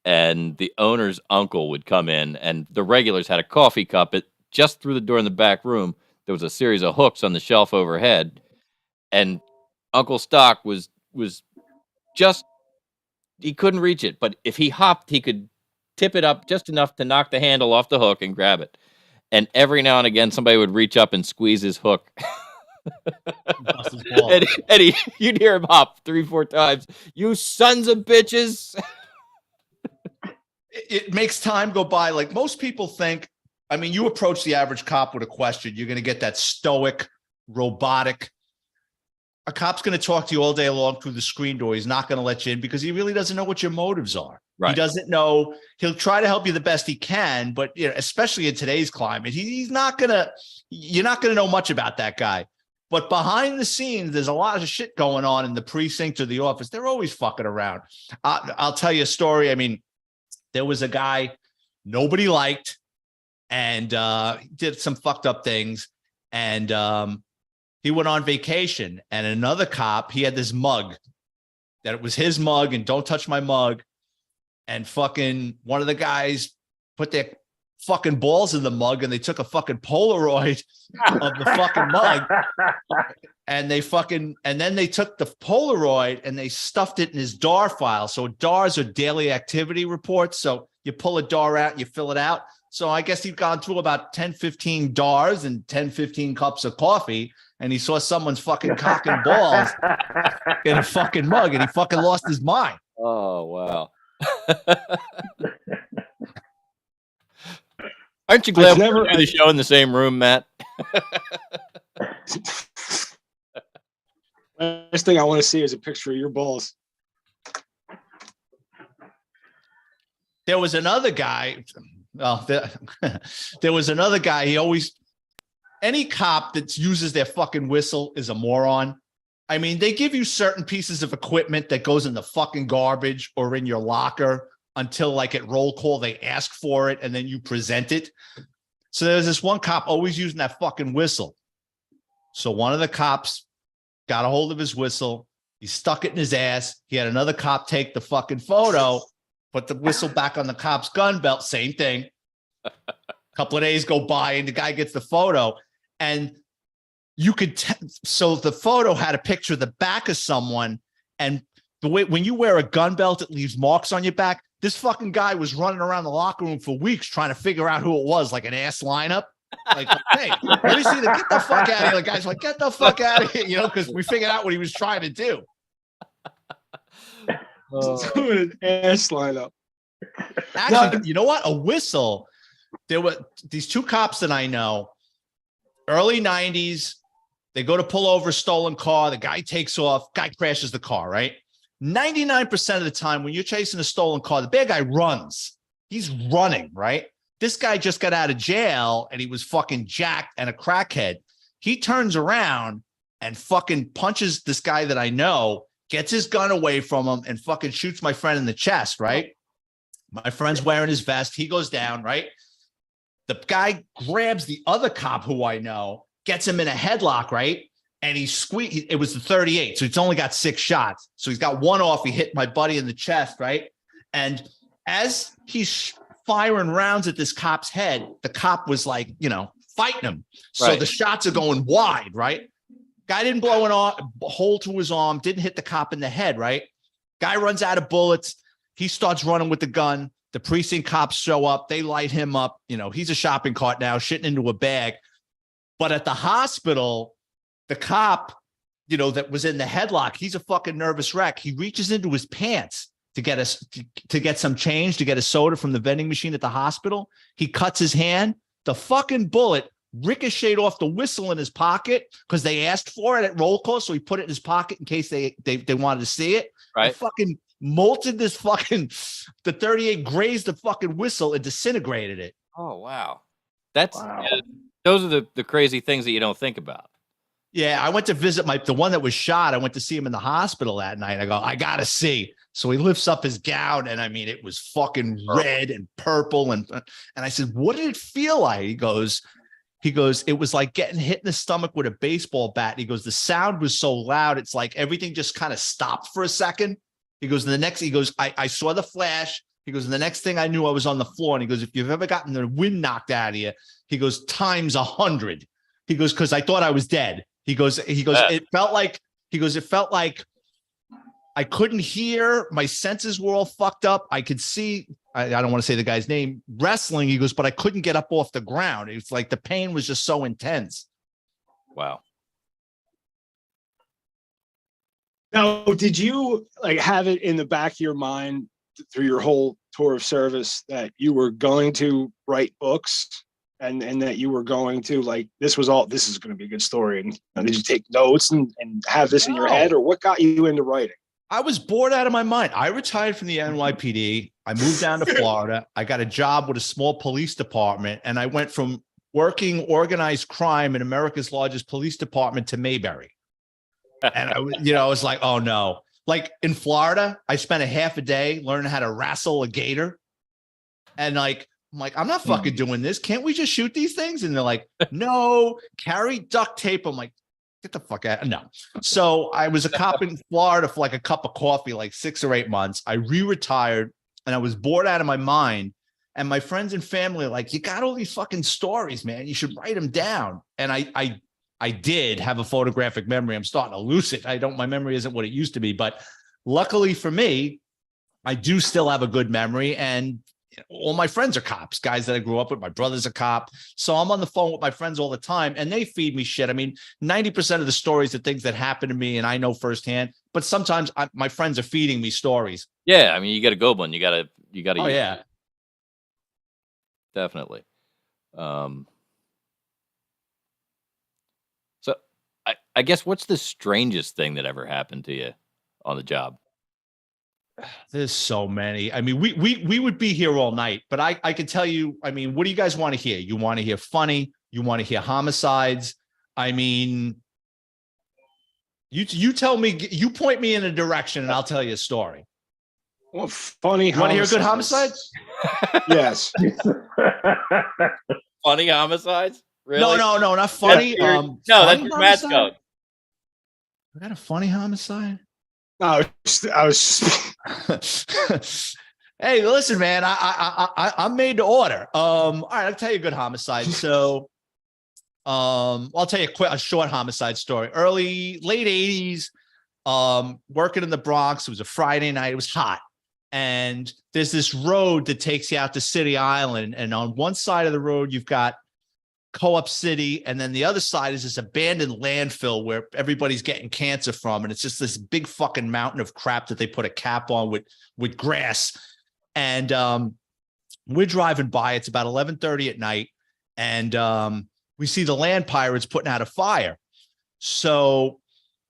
and the owner's uncle would come in, and the regulars had a coffee cup. Just through the door in the back room, there was a series of hooks on the shelf overhead, and Uncle Stock was just, he couldn't reach it, but if he hopped, he could tip it up just enough to knock the handle off the hook and grab it. And every now and again, somebody would reach up and squeeze his hook. and you'd hear him hop 3-4 times. You sons of bitches. It makes time go by. Like most people think, I mean, you approach the average cop with a question, you're going to get that stoic, robotic. A cop's going to talk to you all day long through the screen door. He's not going to let you in because he really doesn't know what your motives are. Right. He doesn't know. He'll try to help you the best he can, but you know, especially in today's climate, you're not going to know much about that guy. But behind the scenes, there's a lot of shit going on in the precinct or the office. They're always fucking around. I'll tell you a story. I mean, there was a guy nobody liked and did some fucked up things. And he went on vacation. And another cop, he had this mug that it was his mug and don't touch my mug. And fucking one of the guys put their fucking balls in the mug and they took a fucking Polaroid of the fucking mug and then they took the Polaroid and they stuffed it in his DAR file. So DARs are daily activity reports. So you pull a DAR out, you fill it out. So I guess he'd gone through about 10, 15 DARs and 10, 15 cups of coffee and he saw someone's fucking cock and balls in a fucking mug and he fucking lost his mind. Oh, wow. Aren't you glad we're doing the show in the same room, Matt? Last thing I want to see is a picture of your balls. There was another guy. Well, there was another guy. Any cop that uses their fucking whistle is a moron. I mean, they give you certain pieces of equipment that goes in the fucking garbage or in your locker until like at roll call, they ask for it and then you present it. So there's this one cop always using that fucking whistle. So one of the cops got a hold of his whistle He stuck it in his ass. He had another cop take the fucking photo, put the whistle back on the cop's gun belt. Same thing. A couple of days go by and the guy gets the photo. And you could, so the photo had a picture of the back of someone. And the way, when you wear a gun belt, it leaves marks on your back. This fucking guy was running around the locker room for weeks trying to figure out who it was, like an ass lineup. Like, hey, let me see the get the fuck out of here. The guy's like, get the fuck out of here, you know, because we figured out what he was trying to do. Doing an ass lineup. Actually, you know what? A whistle. There were these two cops that I know, early 90s. They go to pull over a stolen car. The guy takes off. Guy crashes the car, right? 99% of the time when you're chasing a stolen car, the bad guy runs. He's running, right? This guy just got out of jail and he was fucking jacked and a crackhead. He turns around and fucking punches this guy that I know, gets his gun away from him and fucking shoots my friend in the chest, right? My friend's wearing his vest. He goes down, right? The guy grabs the other cop who I know, gets him in a headlock, right? And he squeezed. It was the 38, so he's only got 6 shots. So he's got one off. He hit my buddy in the chest, right? And as he's firing rounds at this cop's head, the cop was like, you know, fighting him. So Right. the shots are going wide, right? Guy didn't blow a hole to his arm, didn't hit the cop in the head, right? Guy runs out of bullets. He starts running with the gun. The precinct cops show up. They light him up. You know, he's a shopping cart now, shitting into a bag. But at the hospital, the cop, you know, that was in the headlock, he's a fucking nervous wreck. He reaches into his pants to get us to get some change, to get a soda from the vending machine at the hospital. He cuts his hand. The fucking bullet ricocheted off the whistle in his pocket because they asked for it at roll call. So he put it in his pocket in case they wanted to see it. Right. And fucking molted this fucking, the 38 grazed the fucking whistle and disintegrated it. Oh, wow. That's, Wow. yeah, those are the crazy things that you don't think about. Yeah, I went to visit the one that was shot. I went to see him in the hospital that night. I go, I gotta see. So he lifts up his gown, and I mean, it was fucking red and purple, and I said, "What did it feel like?" He goes, it was like getting hit in the stomach with a baseball bat. He goes, the sound was so loud, it's like everything just kind of stopped for a second. He goes, I saw the flash. He goes, and the next thing I knew, I was on the floor. And he goes, if you've ever gotten the wind knocked out of you, he goes, times 100. He goes, because I thought I was dead. He goes, it felt like I couldn't hear. My senses were all fucked up. I could see, I don't want to say the guy's name, wrestling. He goes, but I couldn't get up off the ground. It's like the pain was just so intense. Wow. Now, did you like have it in the back of your mind through your whole tour of service that you were going to write books and that you were going to like, this is going to be a good story? And did you take notes and have this in your head, or what got you into writing? I was bored out of my mind. I retired from the NYPD. I moved down to Florida. I got a job with a small police department, and I went from working organized crime in America's largest police department to Mayberry. And I was like, oh no. Like in Florida, I spent a half a day learning how to wrestle a gator. And like, I'm like, I'm not fucking doing this. Can't we just shoot these things? And they're like, no, carry duct tape. I'm like, get the fuck out. No. So I was a cop in Florida for like a cup of coffee, like 6 or 8 months. I re-retired and I was bored out of my mind. And my friends and family are like, you got all these fucking stories, man. You should write them down. And I did have a photographic memory. I'm starting to lose it. My memory isn't what it used to be, but luckily for me, I do still have a good memory. And all my friends are cops, guys that I grew up with. My brother's a cop. So I'm on the phone with my friends all the time and they feed me shit. I mean, 90% of the stories are things that happen to me and I know firsthand, but sometimes my friends are feeding me stories. Yeah. I mean, you got a good one. You got to. Oh yeah. Definitely. So I guess what's the strangest thing that ever happened to you on the job? There's so many. I mean, we would be here all night, but I can tell you, I mean, what do you guys want to hear? You want to hear funny? You want to hear homicides? I mean, you tell me, you point me in a direction and I'll tell you a story. Well, funny. You want to hear a good homicide? Yes. Funny homicides? Really? No, not funny. No, funny that's your Matt's code. I got a funny homicide. I was Hey, listen, man, I'm made to order. All right, I'll tell you a good homicide. So, I'll tell you a short homicide story. Late 80s, working in the Bronx. It was a Friday night. It was hot. And there's this road that takes you out to City Island. And on one side of the road, you've got Co-op City. And then the other side is this abandoned landfill where everybody's getting cancer from. And it's just this big fucking mountain of crap that they put a cap on with grass. And we're driving by. It's about 11:30 at night. And we see the land pirates putting out a fire. So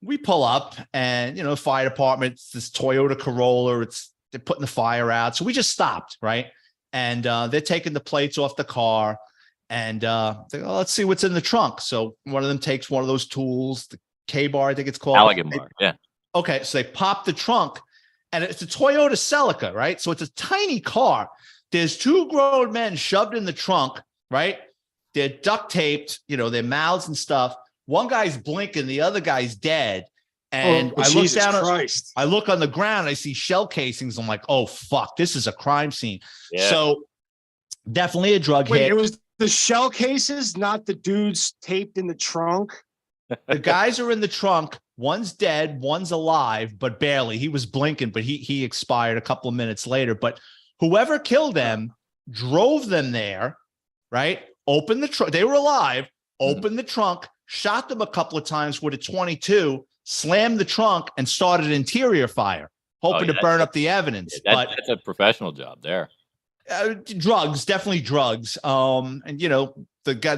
we pull up and, the fire department, it's this Toyota Corolla, they're putting the fire out. So we just stopped, right? And they're taking the plates off the car and they go, oh, let's see what's in the trunk. So one of them takes one of those tools, the K-bar, I think it's called. Elegant bar, yeah. Okay, so they pop the trunk and it's a Toyota Celica, right? So it's a tiny car. There's two grown men shoved in the trunk, right? They're duct taped, their mouths and stuff. One guy's blinking, the other guy's dead. And I look down, I look on the ground, I see shell casings. I'm like, oh, fuck, this is a crime scene. Yeah. So definitely a drug hit. It was the shell cases, not the dudes taped in the trunk. The guys are in the trunk. One's dead, one's alive, but barely. He was blinking, but he expired a couple of minutes later. But whoever killed them drove them there, right? Opened the trunk. They were alive. Opened the trunk, shot them a couple of times with a .22, slammed the trunk, and started an interior fire, hoping to burn up the evidence. Yeah, that's a professional job there. Drugs, definitely drugs. And the guy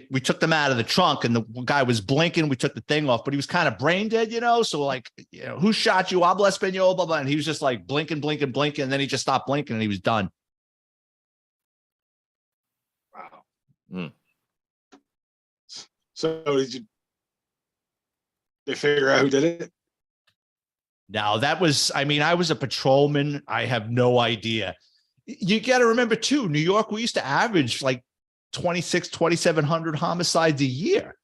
we took them out of the trunk, and the guy was blinking. We took the thing off, but he was kind of brain dead, So like, who shot you? Habla español, blah blah. And he was just like blinking, and then he just stopped blinking, and he was done. Wow. Mm. So did they figure out who did it? No, I was a patrolman. I have no idea. You got to remember too, New York, we used to average like 2,700 homicides a year.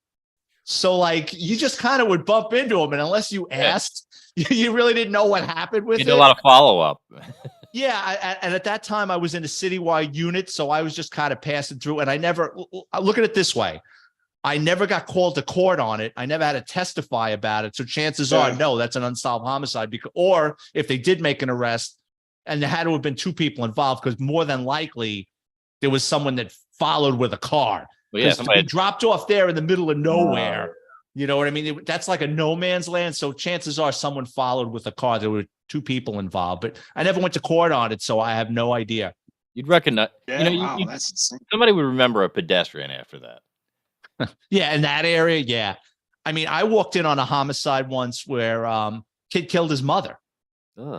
So like, you just kind of would bump into them. And unless you asked, you really didn't know what happened with it. You did a lot of follow-up. Yeah. And at that time I was in a citywide unit. So I was just kind of passing through, and I look at it this way. I never got called to court on it. I never had to testify about it. So chances are, no, that's an unsolved homicide. Or if they did make an arrest, and there had to have been two people involved, because more than likely there was someone that followed with a car. Well, yeah, somebody dropped off there in the middle of nowhere. You know what I mean? That's like a no man's land. So chances are someone followed with a car. There were two people involved, but I never went to court on it, so I have no idea. You'd recognize, that's insane. Somebody would remember a pedestrian after that. Yeah, in that area, yeah. I mean, I walked in on a homicide once where kid killed his mother.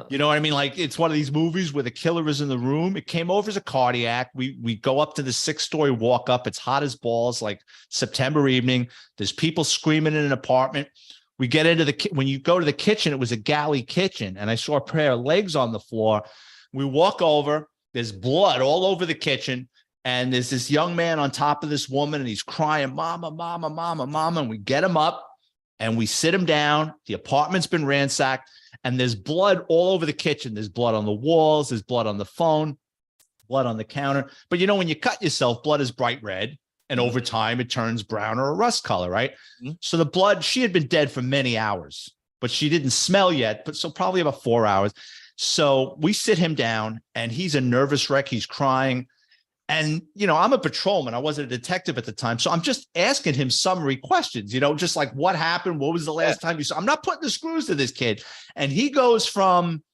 You know what I mean? Like, it's one of these movies where the killer is in the room. It came over as a cardiac. We go up to the 6-story walk up. It's hot as balls, like September evening. There's people screaming in an apartment. We get into when you go to the kitchen, it was a galley kitchen, and I saw a pair of legs on the floor. We walk over. There's blood all over the kitchen. And there's this young man on top of this woman, and he's crying, mama, mama, mama, mama. And we get him up and we sit him down. The apartment's been ransacked, and there's blood all over the kitchen. There's blood on the walls. There's blood on the phone, blood on the counter. But when you cut yourself, blood is bright red. And over time, it turns brown or a rust color, right? Mm-hmm. So the blood, she had been dead for many hours, but she didn't smell yet. So probably about 4 hours. So we sit him down, and he's a nervous wreck. He's crying. And, I'm a patrolman. I wasn't a detective at the time. So I'm just asking him summary questions, just like, what happened? What was the last time you saw? I'm not putting the screws to this kid. And he goes from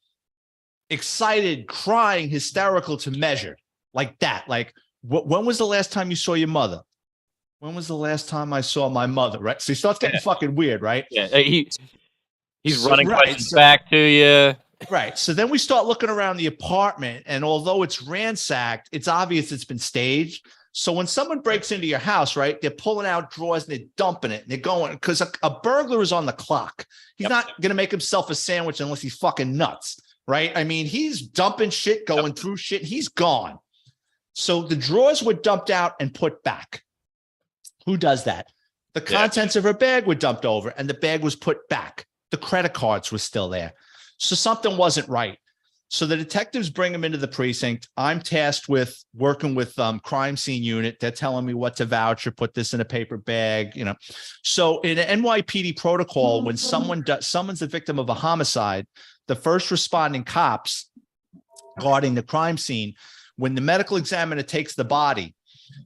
excited, crying, hysterical to measured, like that. Like, when was the last time you saw your mother? When was the last time I saw my mother? Right. So he starts getting fucking weird, right? Yeah. He's running questions back to you. Right. So then we start looking around the apartment, and although it's ransacked, it's obvious it's been staged. So when someone breaks into your house, right, they're pulling out drawers and they're dumping it, and they're going, because a burglar is on the clock. He's not going to make himself a sandwich unless he's fucking nuts, right? I mean, he's dumping shit, going through shit. He's gone. So the drawers were dumped out and put back. Who does that? The contents of her bag were dumped over, and the bag was put back. the credit cards were still there. So something wasn't right. So the detectives bring him into the precinct. I'm tasked with working with crime scene unit. They're telling me what to voucher, put this in a paper bag, So in an NYPD protocol, when someone's the victim of a homicide, the first responding cops guarding the crime scene, when the medical examiner takes the body,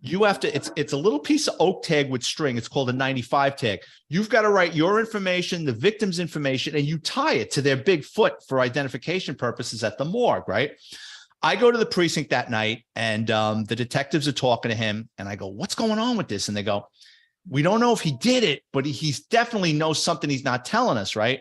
you have to, it's a little piece of oak tag with string. It's called a 95 tag. You've got to write your information, the victim's information, and you tie it to their big foot for identification purposes at the morgue, right? I go to the precinct that night, and the detectives are talking to him, and I go, what's going on with this? And they go, we don't know if he did it, but he's definitely knows something he's not telling us, right?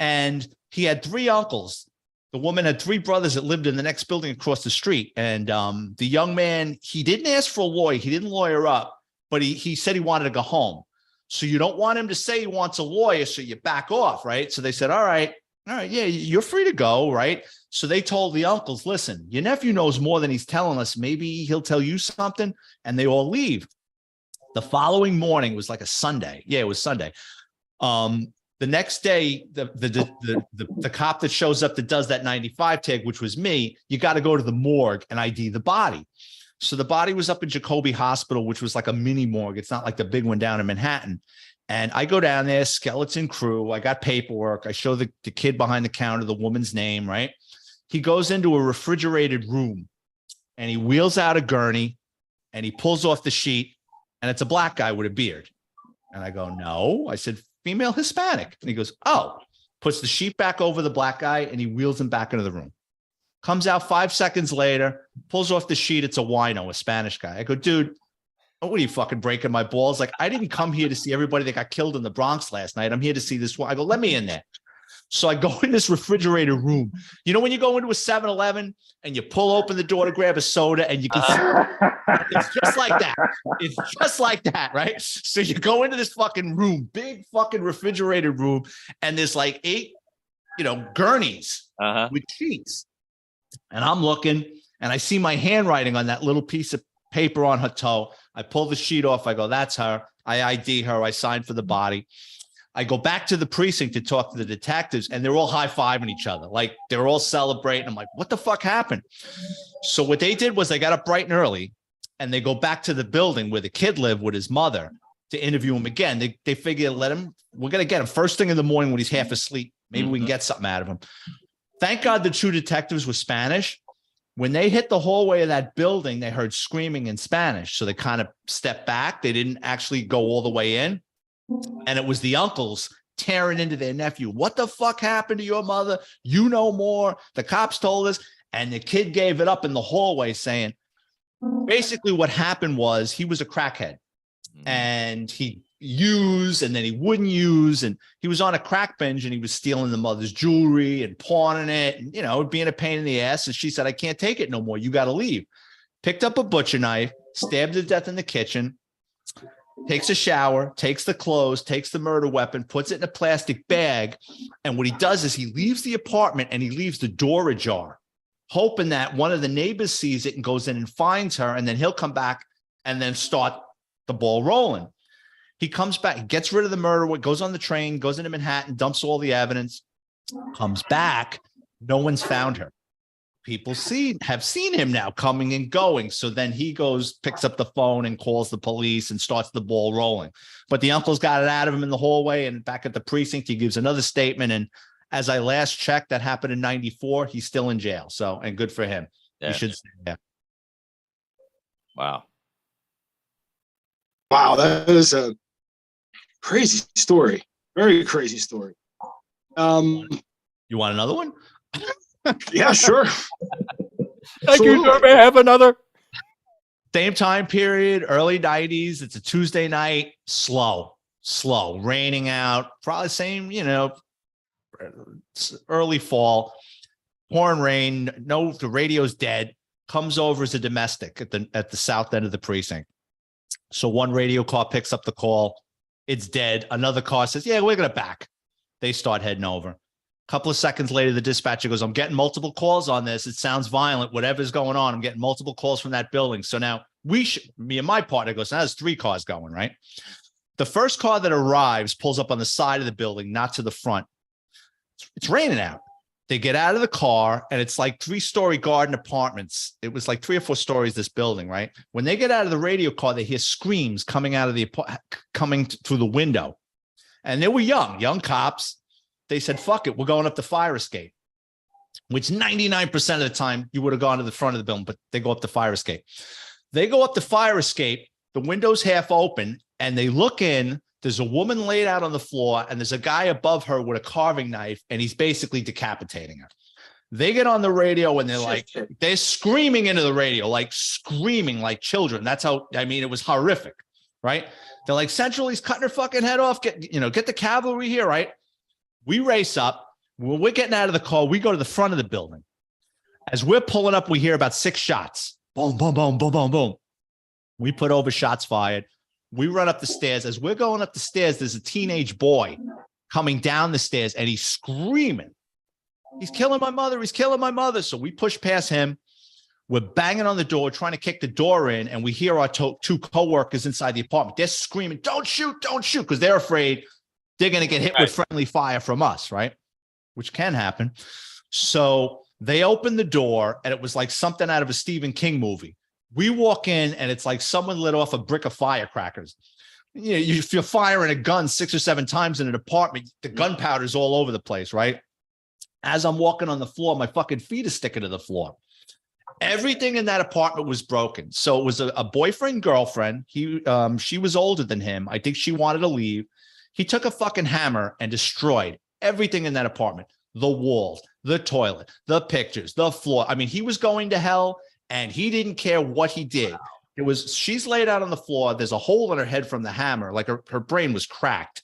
And he had 3 uncles. The woman had 3 brothers that lived in the next building across the street. And the young man, he didn't ask for a lawyer. He didn't lawyer up, but he said he wanted to go home. So you don't want him to say he wants a lawyer, so you back off, right? So they said, all right, yeah, you're free to go, right? So they told the uncles, listen, your nephew knows more than he's telling us. Maybe he'll tell you something. And they all leave. The following morning was like a Sunday. Yeah, it was Sunday. The next day, the cop that shows up that does that 95 tag, which was me, you got to go to the morgue and ID the body. So the body was up in Jacoby Hospital, which was like a mini morgue. It's not like the big one down in Manhattan. And I go down there, skeleton crew. I got paperwork. I show the kid behind the counter, the woman's name, right? He goes into a refrigerated room and he wheels out a gurney and he pulls off the sheet, and it's a black guy with a beard. And I go, no. I said, female Hispanic. And he goes, oh, puts the sheet back over the black guy and he wheels him back into the room. Comes out 5 seconds later, pulls off the sheet. It's a wino, a Spanish guy. I go, dude, what are you fucking breaking my balls? Like, I didn't come here to see everybody that got killed in the Bronx last night. I'm here to see this one. I go, let me in there. So I go in this refrigerated room. You know, when you go into a 7-Eleven and you pull open the door to grab a soda and you can see, it's just like that. It's just like that, right? So you go into this fucking room, big fucking refrigerated room, and there's like 8, gurneys with sheets. And I'm looking and I see my handwriting on that little piece of paper on her toe. I pull the sheet off. I go, that's her. I ID her. I sign for the body. I go back to the precinct to talk to the detectives, and they're all high-fiving each other. Like, they're all celebrating. I'm like, what the fuck happened? So what they did was they got up bright and early, and they go back to the building where the kid lived with his mother to interview him again. They figure, we're going to get him first thing in the morning when he's half asleep. Maybe we can get something out of him. Thank God the 2 detectives were Spanish. When they hit the hallway of that building, they heard screaming in Spanish. So they kind of stepped back. They didn't actually go all the way in. And it was the uncles tearing into their nephew. What the fuck happened to your mother? You know more. The cops told us. And the kid gave it up in the hallway saying, basically what happened was he was a crackhead and he used and then he wouldn't use. And he was on a crack binge and he was stealing the mother's jewelry and pawning it and, being a pain in the ass. And she said, I can't take it no more. You got to leave. Picked up a butcher knife, stabbed to death in the kitchen. Takes a shower, takes the clothes, takes the murder weapon, puts it in a plastic bag. And what he does is he leaves the apartment and he leaves the door ajar, hoping that one of the neighbors sees it and goes in and finds her. And then he'll come back and then start the ball rolling. He comes back, gets rid of the murder, goes on the train, goes into Manhattan, dumps all the evidence, comes back. No one's found her. People have seen him now coming and going. So then he goes, picks up the phone and calls the police and starts the ball rolling. But the uncle's got it out of him in the hallway, and back at the precinct, he gives another statement. And as I last checked, that happened in 94. He's still in jail. So, and good for him. Yeah. You should say that. Wow. Wow, that is a crazy story. Very crazy story. You want another one? Yeah, sure. Thank you, sir. May I have another? Same time period, early 90s. It's a Tuesday night. Slow, raining out. Probably same, early fall. Pouring rain. No, the radio's dead. Comes over as a domestic at the south end of the precinct. So one radio car picks up the call. It's dead. Another car says, yeah, we're going to back. They start heading over. A couple of seconds later, the dispatcher goes, I'm getting multiple calls on this. It sounds violent. Whatever's going on, I'm getting multiple calls from that building. So now me and my partner goes, now there's 3 cars going, right? The first car that arrives pulls up on the side of the building, not to the front. It's raining out. They get out of the car, and it's like 3-story garden apartments. It was like 3 or 4 stories, this building, right? When they get out of the radio car, they hear screams coming out of through the window. And they were young cops. They said, fuck it, we're going up the fire escape, which 99% of the time you would have gone to the front of the building, but they go up the fire escape. They go up the fire escape, the window's half open, and they look in. There's a woman laid out on the floor, and there's a guy above her with a carving knife, and he's basically decapitating her. They get on the radio, and they're screaming into the radio, like screaming like children. That's how, I mean, it was horrific, right? They're like, Central, he's cutting her fucking head off. Get the cavalry here, right? We race up. When we're getting out of the car, we go to the front of the building. As we're pulling up, we hear about 6 shots. Boom, boom, boom, boom, boom, boom. We put over shots fired. We run up the stairs. As we're going up the stairs, there's a teenage boy coming down the stairs, and he's screaming. He's killing my mother. He's killing my mother. So we push past him. We're banging on the door, trying to kick the door in, and we hear our 2 coworkers inside the apartment. They're screaming, don't shoot, because they're afraid they're going to get hit with friendly fire from us, right? Which can happen. So they open the door, and it was like something out of a Stephen King movie. We walk in, and it's like someone lit off a brick of firecrackers. You know, if you're firing a gun 6 or 7 times in an apartment, the gunpowder's all over the place, right? As I'm walking on the floor, my fucking feet are sticking to the floor. Everything in that apartment was broken. So it was a boyfriend, girlfriend. She was older than him. I think she wanted to leave. He took a fucking hammer and destroyed everything in that apartment. The walls, the toilet, the pictures, the floor. I mean, he was going to hell, and he didn't care what he did. Wow. She's laid out on the floor. There's a hole in her head from the hammer. Like her brain was cracked.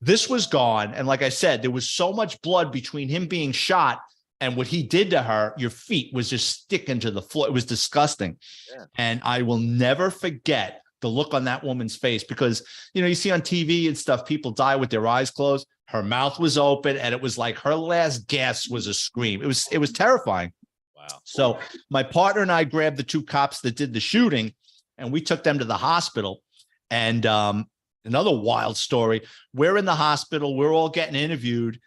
This was gone. And like I said, there was so much blood between him being shot and what he did to her. Your feet was just sticking to the floor. It was disgusting. Yeah. And I will never forget the look on that woman's face, because, you see on TV and stuff, people die with their eyes closed. Her mouth was open, and it was like her last gasp was a scream. It was terrifying. Wow. So my partner and I grabbed the 2 cops that did the shooting, and we took them to the hospital. And another wild story, we're in the hospital, we're all getting interviewed,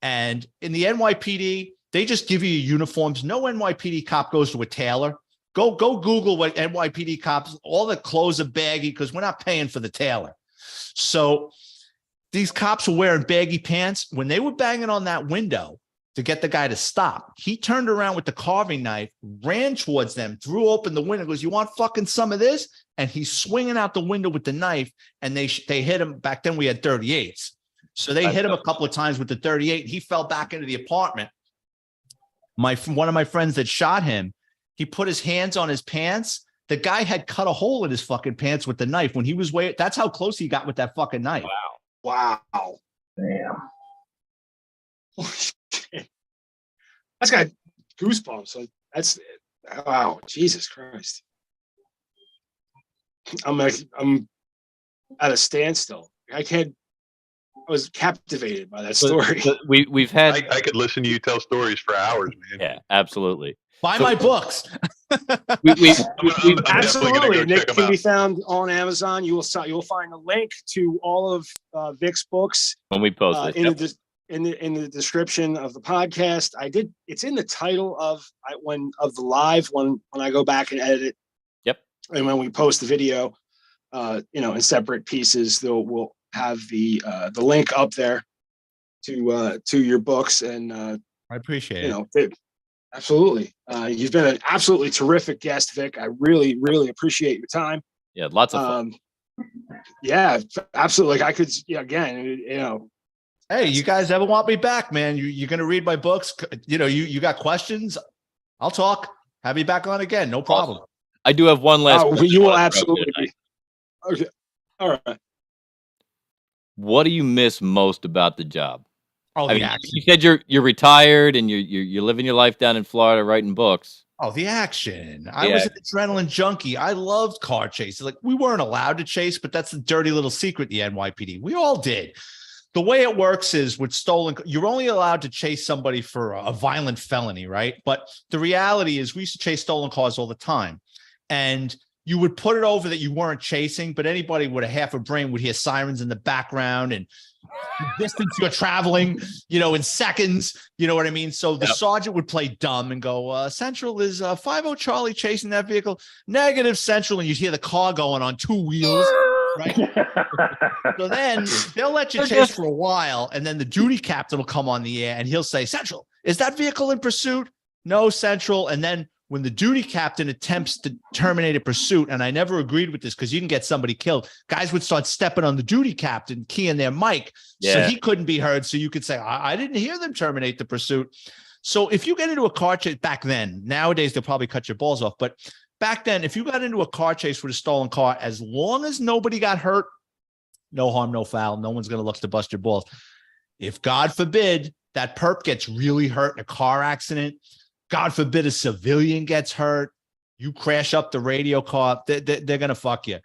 and in the NYPD, they just give you uniforms. No NYPD cop goes to a tailor. Go Google what NYPD cops, all the clothes are baggy because we're not paying for the tailor. So these cops were wearing baggy pants. When they were banging on that window to get the guy to stop, he turned around with the carving knife, ran towards them, threw open the window, goes, you want fucking some of this? And he's swinging out the window with the knife, and they hit him. Back then we had 38s. So they hit him a couple of times with the 38. He fell back into the apartment. One of my friends that shot him, he put his hands on his pants. The guy had cut a hole in his fucking pants with the knife when he was that's how close he got with that fucking knife. Wow. Damn. Holy shit. That's got goosebumps. That's wow. Jesus Christ. I'm at a standstill. I was captivated by that story. We've had. I could listen to you tell stories for hours, man. Yeah, absolutely. Buy my books. we absolutely. Nick can be found on Amazon. You'll find a link to all of Vic's books when we post it. In the description of the podcast. It's in the title of the live when I go back and edit it. Yep. And when we post the video, in separate pieces, we'll have the link up there to your books. And I appreciate it. Absolutely. You've been an absolutely terrific guest, Vic. I really, really appreciate your time. Yeah, lots of fun. Yeah, absolutely. Like I could, again, Hey, you guys ever want me back, man? You're going to read my books? You got questions? I'll talk. Have you back on again. No problem. Awesome. I do have one last question. You will absolutely be. Okay. All right. What do you miss most about the job? Action. You said you're retired and you're living your life down in Florida writing books. Oh, the action. I was an adrenaline junkie. I loved car chases. Like, we weren't allowed to chase, but that's the dirty little secret, the NYPD. We all did. The way it works is with stolen, you're only allowed to chase somebody for a violent felony, right? But the reality is we used to chase stolen cars all the time. And you would put it over that you weren't chasing, but anybody with a half a brain would hear sirens in the background and the distance you're traveling, in seconds. You know what I mean? So the Yep. sergeant would play dumb and go, Central is 50 Charlie chasing that vehicle. Negative Central. And you'd hear the car going on two wheels, right? So then they'll let you chase for a while. And then the duty captain will come on the air and he'll say, Central, is that vehicle in pursuit? No, Central. And then when the duty captain attempts to terminate a pursuit, and I never agreed with this because you can get somebody killed, guys would start stepping on the duty captain, keying their mic, so he couldn't be heard. So you could say, I didn't hear them terminate the pursuit. So if you get into a car chase back then, nowadays they'll probably cut your balls off. But back then, if you got into a car chase with a stolen car, as long as nobody got hurt, no harm, no foul, no one's going to look to bust your balls. If, God forbid, that perp gets really hurt in a car accident, God forbid a civilian gets hurt, you crash up the radio car, they're going to fuck you.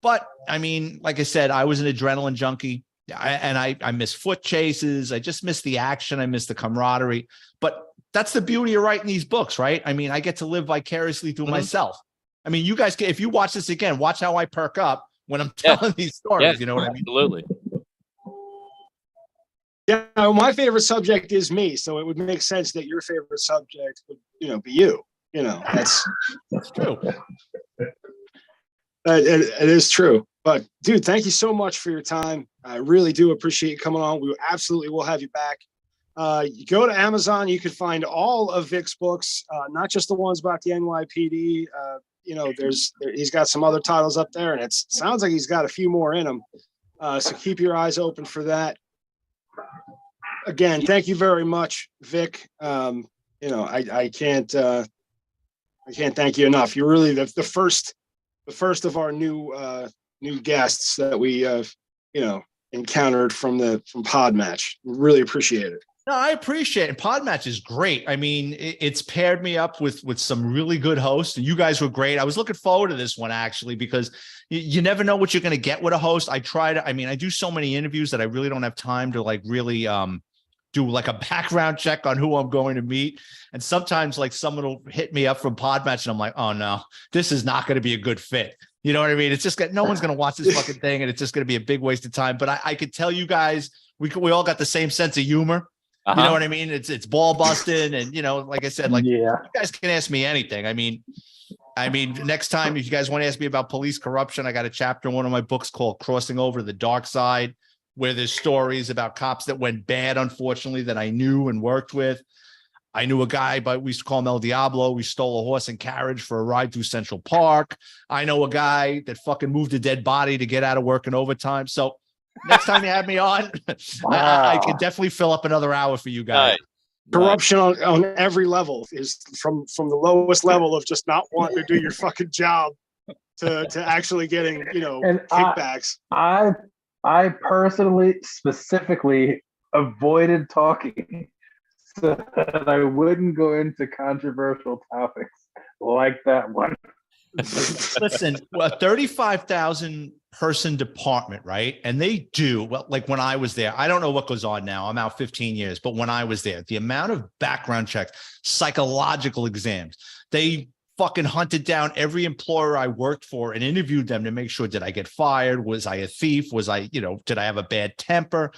But I mean, like I said, I was an adrenaline junkie. I miss foot chases. I just miss the action. I miss the camaraderie. But that's the beauty of writing these books, right? I mean, I get to live vicariously through myself. I mean, you guys, if you watch this again, watch how I perk up when I'm telling these stories. You know what I mean? Absolutely. Yeah, my favorite subject is me, so it would make sense that your favorite subject would, be you. That's true. It is true. But dude, thank you so much for your time. I really do appreciate you coming on. We absolutely will have you back. You go to Amazon, you can find all of Vic's books, not just the ones about the NYPD. He's got some other titles up there, and it sounds like he's got a few more in him. So keep your eyes open for that. Again, thank you very much, Vic. I can't thank you enough. You're really the first of our new guests that we encountered from Podmatch. Really appreciate it. No, I appreciate it. Podmatch is great. I mean, it's paired me up with some really good hosts. You guys were great. I was looking forward to this one, actually, because you never know what you're going to get with a host. I do so many interviews that I really don't have time to really do like a background check on who I'm going to meet. And sometimes someone will hit me up from Podmatch and I'm like, oh no, this is not going to be a good fit. You know what I mean? It's just no one's going to watch this fucking thing, and it's just going to be a big waste of time. But I could tell you guys, we all got the same sense of humor. You know what I mean? It's ball busting, and like I said, you guys can ask me anything. I mean, next time if you guys want to ask me about police corruption, I got a chapter in one of my books called "Crossing Over to the Dark Side," where there's stories about cops that went bad, unfortunately, that I knew and worked with. I knew a guy, but we used to call him El Diablo. We stole a horse and carriage for a ride through Central Park. I know a guy that fucking moved a dead body to get out of work in overtime. So next time you have me on, I can definitely fill up another hour for you guys. Corruption on every level is from the lowest level of just not wanting to do your fucking job to actually getting, kickbacks. I personally specifically avoided talking so that I wouldn't go into controversial topics like that one. Listen, a 35,000 person department, right? And they do, like when I was there, I don't know what goes on now. I'm out 15 years, but when I was there, the amount of background checks, psychological exams, they fucking hunted down every employer I worked for and interviewed them to make sure, did I get fired? Was I a thief? Was I, did I have a bad temper?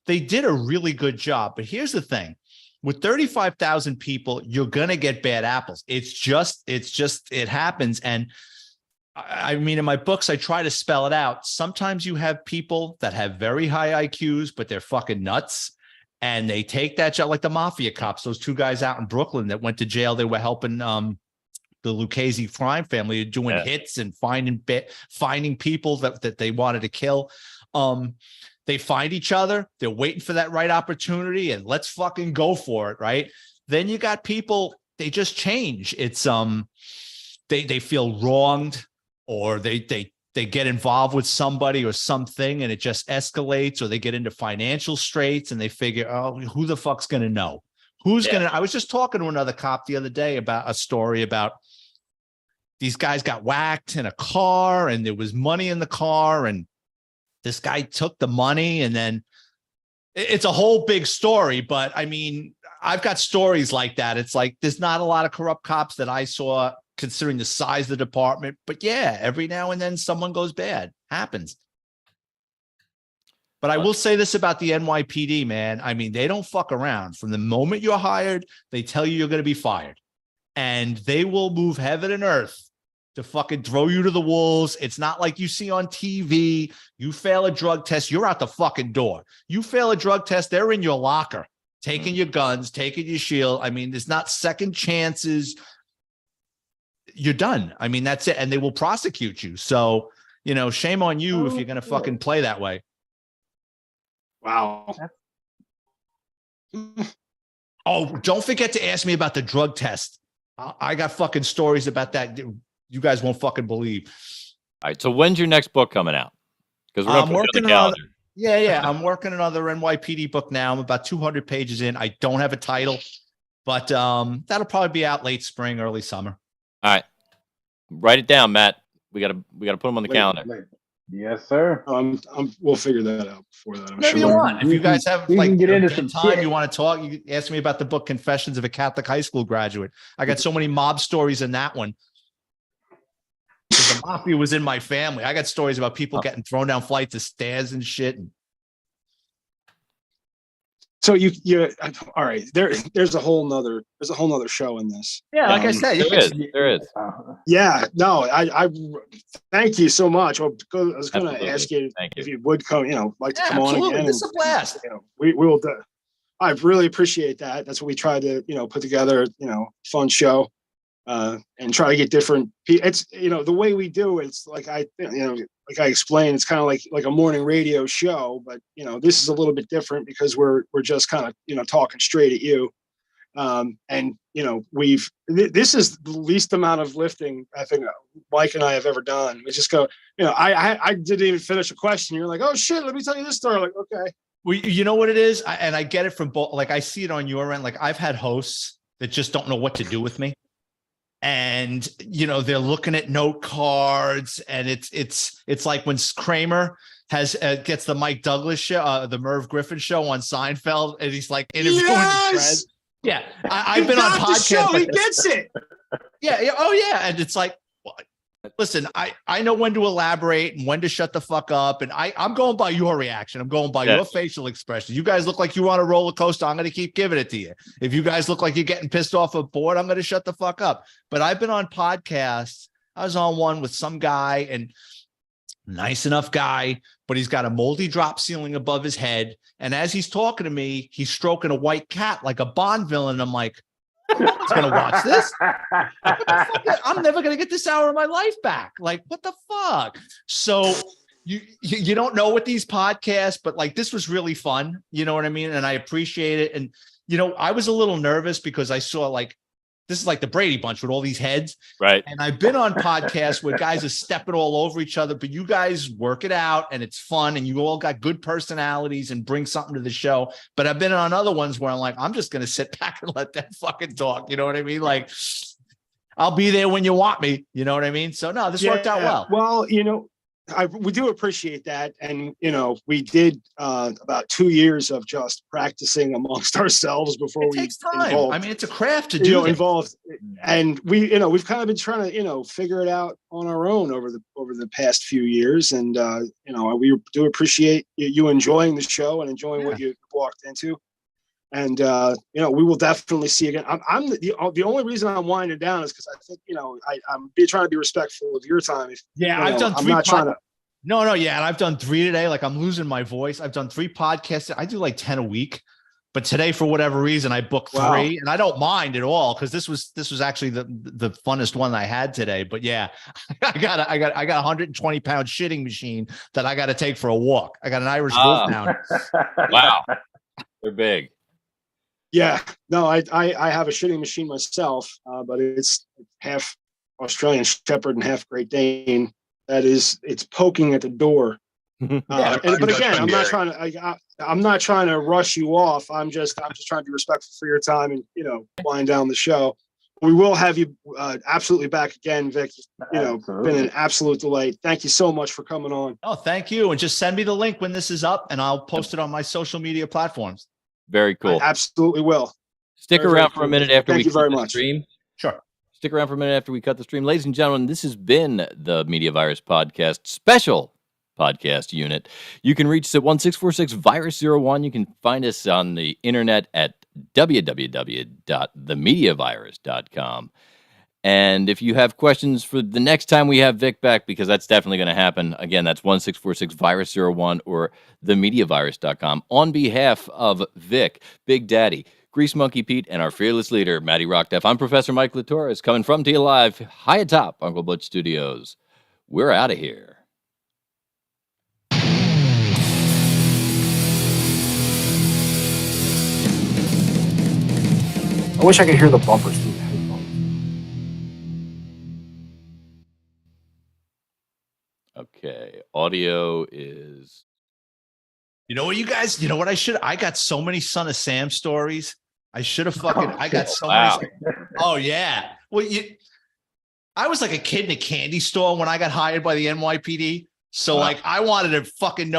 They did a really good job. But here's the thing. With 35,000 people, you're going to get bad apples. It happens. And I mean, in my books, I try to spell it out. Sometimes you have people that have very high IQs, but they're fucking nuts. And they take that job, like the mafia cops, those two guys out in Brooklyn that went to jail. They were helping the Lucchese crime family, doing hits and finding people that they wanted to kill. They find each other. They're waiting for that right opportunity, and let's fucking go for it, right? Then you got people, they just change. It's they feel wronged, or they get involved with somebody or something, and it just escalates, or they get into financial straits, and they figure, oh, who the fuck's gonna know? I was just talking to another cop the other day about a story about these guys got whacked in a car, and there was money in the car, and this guy took the money, and then it's a whole big story. But I mean, I've got stories like that. It's like, there's not a lot of corrupt cops that I saw considering the size of the department, but yeah, every now and then someone goes bad. Happens. But I will say this about the NYPD, man. I mean, they don't fuck around. From the moment you're hired, they tell you you're going to be fired. And they will move heaven and earth to fucking throw you to the wolves. It's not like you see on TV. You fail a drug test, you're out the fucking door. You fail a drug test, they're in your locker, taking your guns, taking your shield. I mean, there's not second chances. You're done. I mean, that's it. And they will prosecute you. So, you know, shame on you if you're going to fucking play that way. Wow. Oh, don't forget to ask me about the drug test. I got fucking stories about that. You guys won't fucking believe. All right. So when's your next book coming out? Because we're I'm working on the calendar. I'm working another NYPD book now. I'm about 200 pages in. I don't have a title, but that'll probably be out late spring, early summer. All right. Write it down, Matt. We gotta put them on the calendar. Yes, sir. We'll figure that out before that. I'm Whatever sure. you want. If you guys have we like can get into some some time, shit. you want to talk, you can ask me about the book Confessions of a Catholic High School Graduate. I got so many mob stories in that one. The mafia was in my family. I got stories about people getting thrown down flights of stairs and shit. So you all right. There's a whole nother show in this. Yeah, like I said, there is. Yeah, no, I thank you so much. I was going to Absolutely. ask you Thank you. if you would come, like to Yeah, come on absolutely. again. This is a blast. We will do. I really appreciate that. That's what we try to, put together, fun show, and try to get different. It's, the way we do it, it's like like I explained, it's kind of like a morning radio show, but this is a little bit different because we're just kind of, talking straight at you. And this is the least amount of lifting I think Mike and I have ever done. We just go, I didn't even finish a question. You're like, oh shit, let me tell you this story. Like, okay. Well, you know what it is? And I get it from both. Like I see it on your end. Like I've had hosts that just don't know what to do with me. And, they're looking at note cards and it's like when Kramer gets the Mike Douglas show, the Merv Griffin show on Seinfeld. And he's like interviewing his friends. Yeah. I've been on podcasts. He gets it. Yeah. Oh yeah. And it's like, listen, I know when to elaborate and when to shut the fuck up. And I'm going by your reaction. I'm going by your facial expression. You guys look like you're on a roller coaster. I'm going to keep giving it to you. If you guys look like you're getting pissed off or bored, I'm going to shut the fuck up. But I've been on podcasts. I was on one with some guy and nice enough guy, but he's got a moldy drop ceiling above his head. And as he's talking to me, he's stroking a white cat like a Bond villain. I'm like, who's going to watch this? I'm never going to get this hour of my life back. Like, what the fuck? So you don't know with these podcasts, but like, this was really fun. You know what I mean? And I appreciate it. And, I was a little nervous because I saw this is like the Brady Bunch with all these heads. Right. And I've been on podcasts where guys are stepping all over each other, but you guys work it out and it's fun and you all got good personalities and bring something to the show. But I've been on other ones where I'm like, I'm just going to sit back and let them fucking talk. You know what I mean? Like, I'll be there when you want me. You know what I mean? So no, this worked out well. Well, we do appreciate that. And, we did about 2 years of just practicing amongst ourselves before It takes time. I mean, it's a craft to do involved. And we've kind of been trying to, figure it out on our own over the past few years. And, we do appreciate you enjoying the show and enjoying what you walked into. And, we will definitely see again. I'm the only reason I'm winding down is because I think, I'm trying to be respectful of your time. I've done 3. I'm not trying to. No. Yeah. And I've done 3 today. Like I'm losing my voice. I've done 3 podcasts. I do like 10 a week, but today for whatever reason, I booked 3 and I don't mind at all. Cause this was actually the funnest one I had today, but yeah, I got a 120-pound shitting machine that I got to take for a walk. I got an Irish Wolfhound. Wow. They're big. Yeah, no, I have a shitting machine myself, but it's half Australian Shepherd and half Great Dane. It's poking at the door. But again, I'm not trying to rush you off. I'm just trying to be respectful for your time and wind down the show. We will have you absolutely back again, Vic. Been an absolute delight. Thank you so much for coming on. Oh, thank you. And just send me the link when this is up, and I'll post it on my social media platforms. Very cool. I absolutely will. Stick around for a minute after we cut the stream. Sure. Stick around for a minute after we cut the stream. Ladies and gentlemen, this has been the Media Virus Podcast Special podcast unit. You can reach us at 1646-virus01. You can find us on the internet at www.themediavirus.com. And if you have questions for the next time we have Vic back, because that's definitely going to happen, again, that's 1646-virus01 or themediavirus.com. On behalf of Vic, Big Daddy, Grease Monkey Pete, and our fearless leader, Matty Rockdeff, I'm Professor Mike Latorres, coming from to you live, high atop Uncle Butch Studios. We're out of here. I wish I could hear the bumpers through the headphones. Okay, audio is... You know what, you guys? You know what I got so many Son of Sam stories. I should have fucking. I got so Wow. many. Oh yeah. Well, I was like a kid in a candy store when I got hired by the NYPD. So like, I wanted to fucking know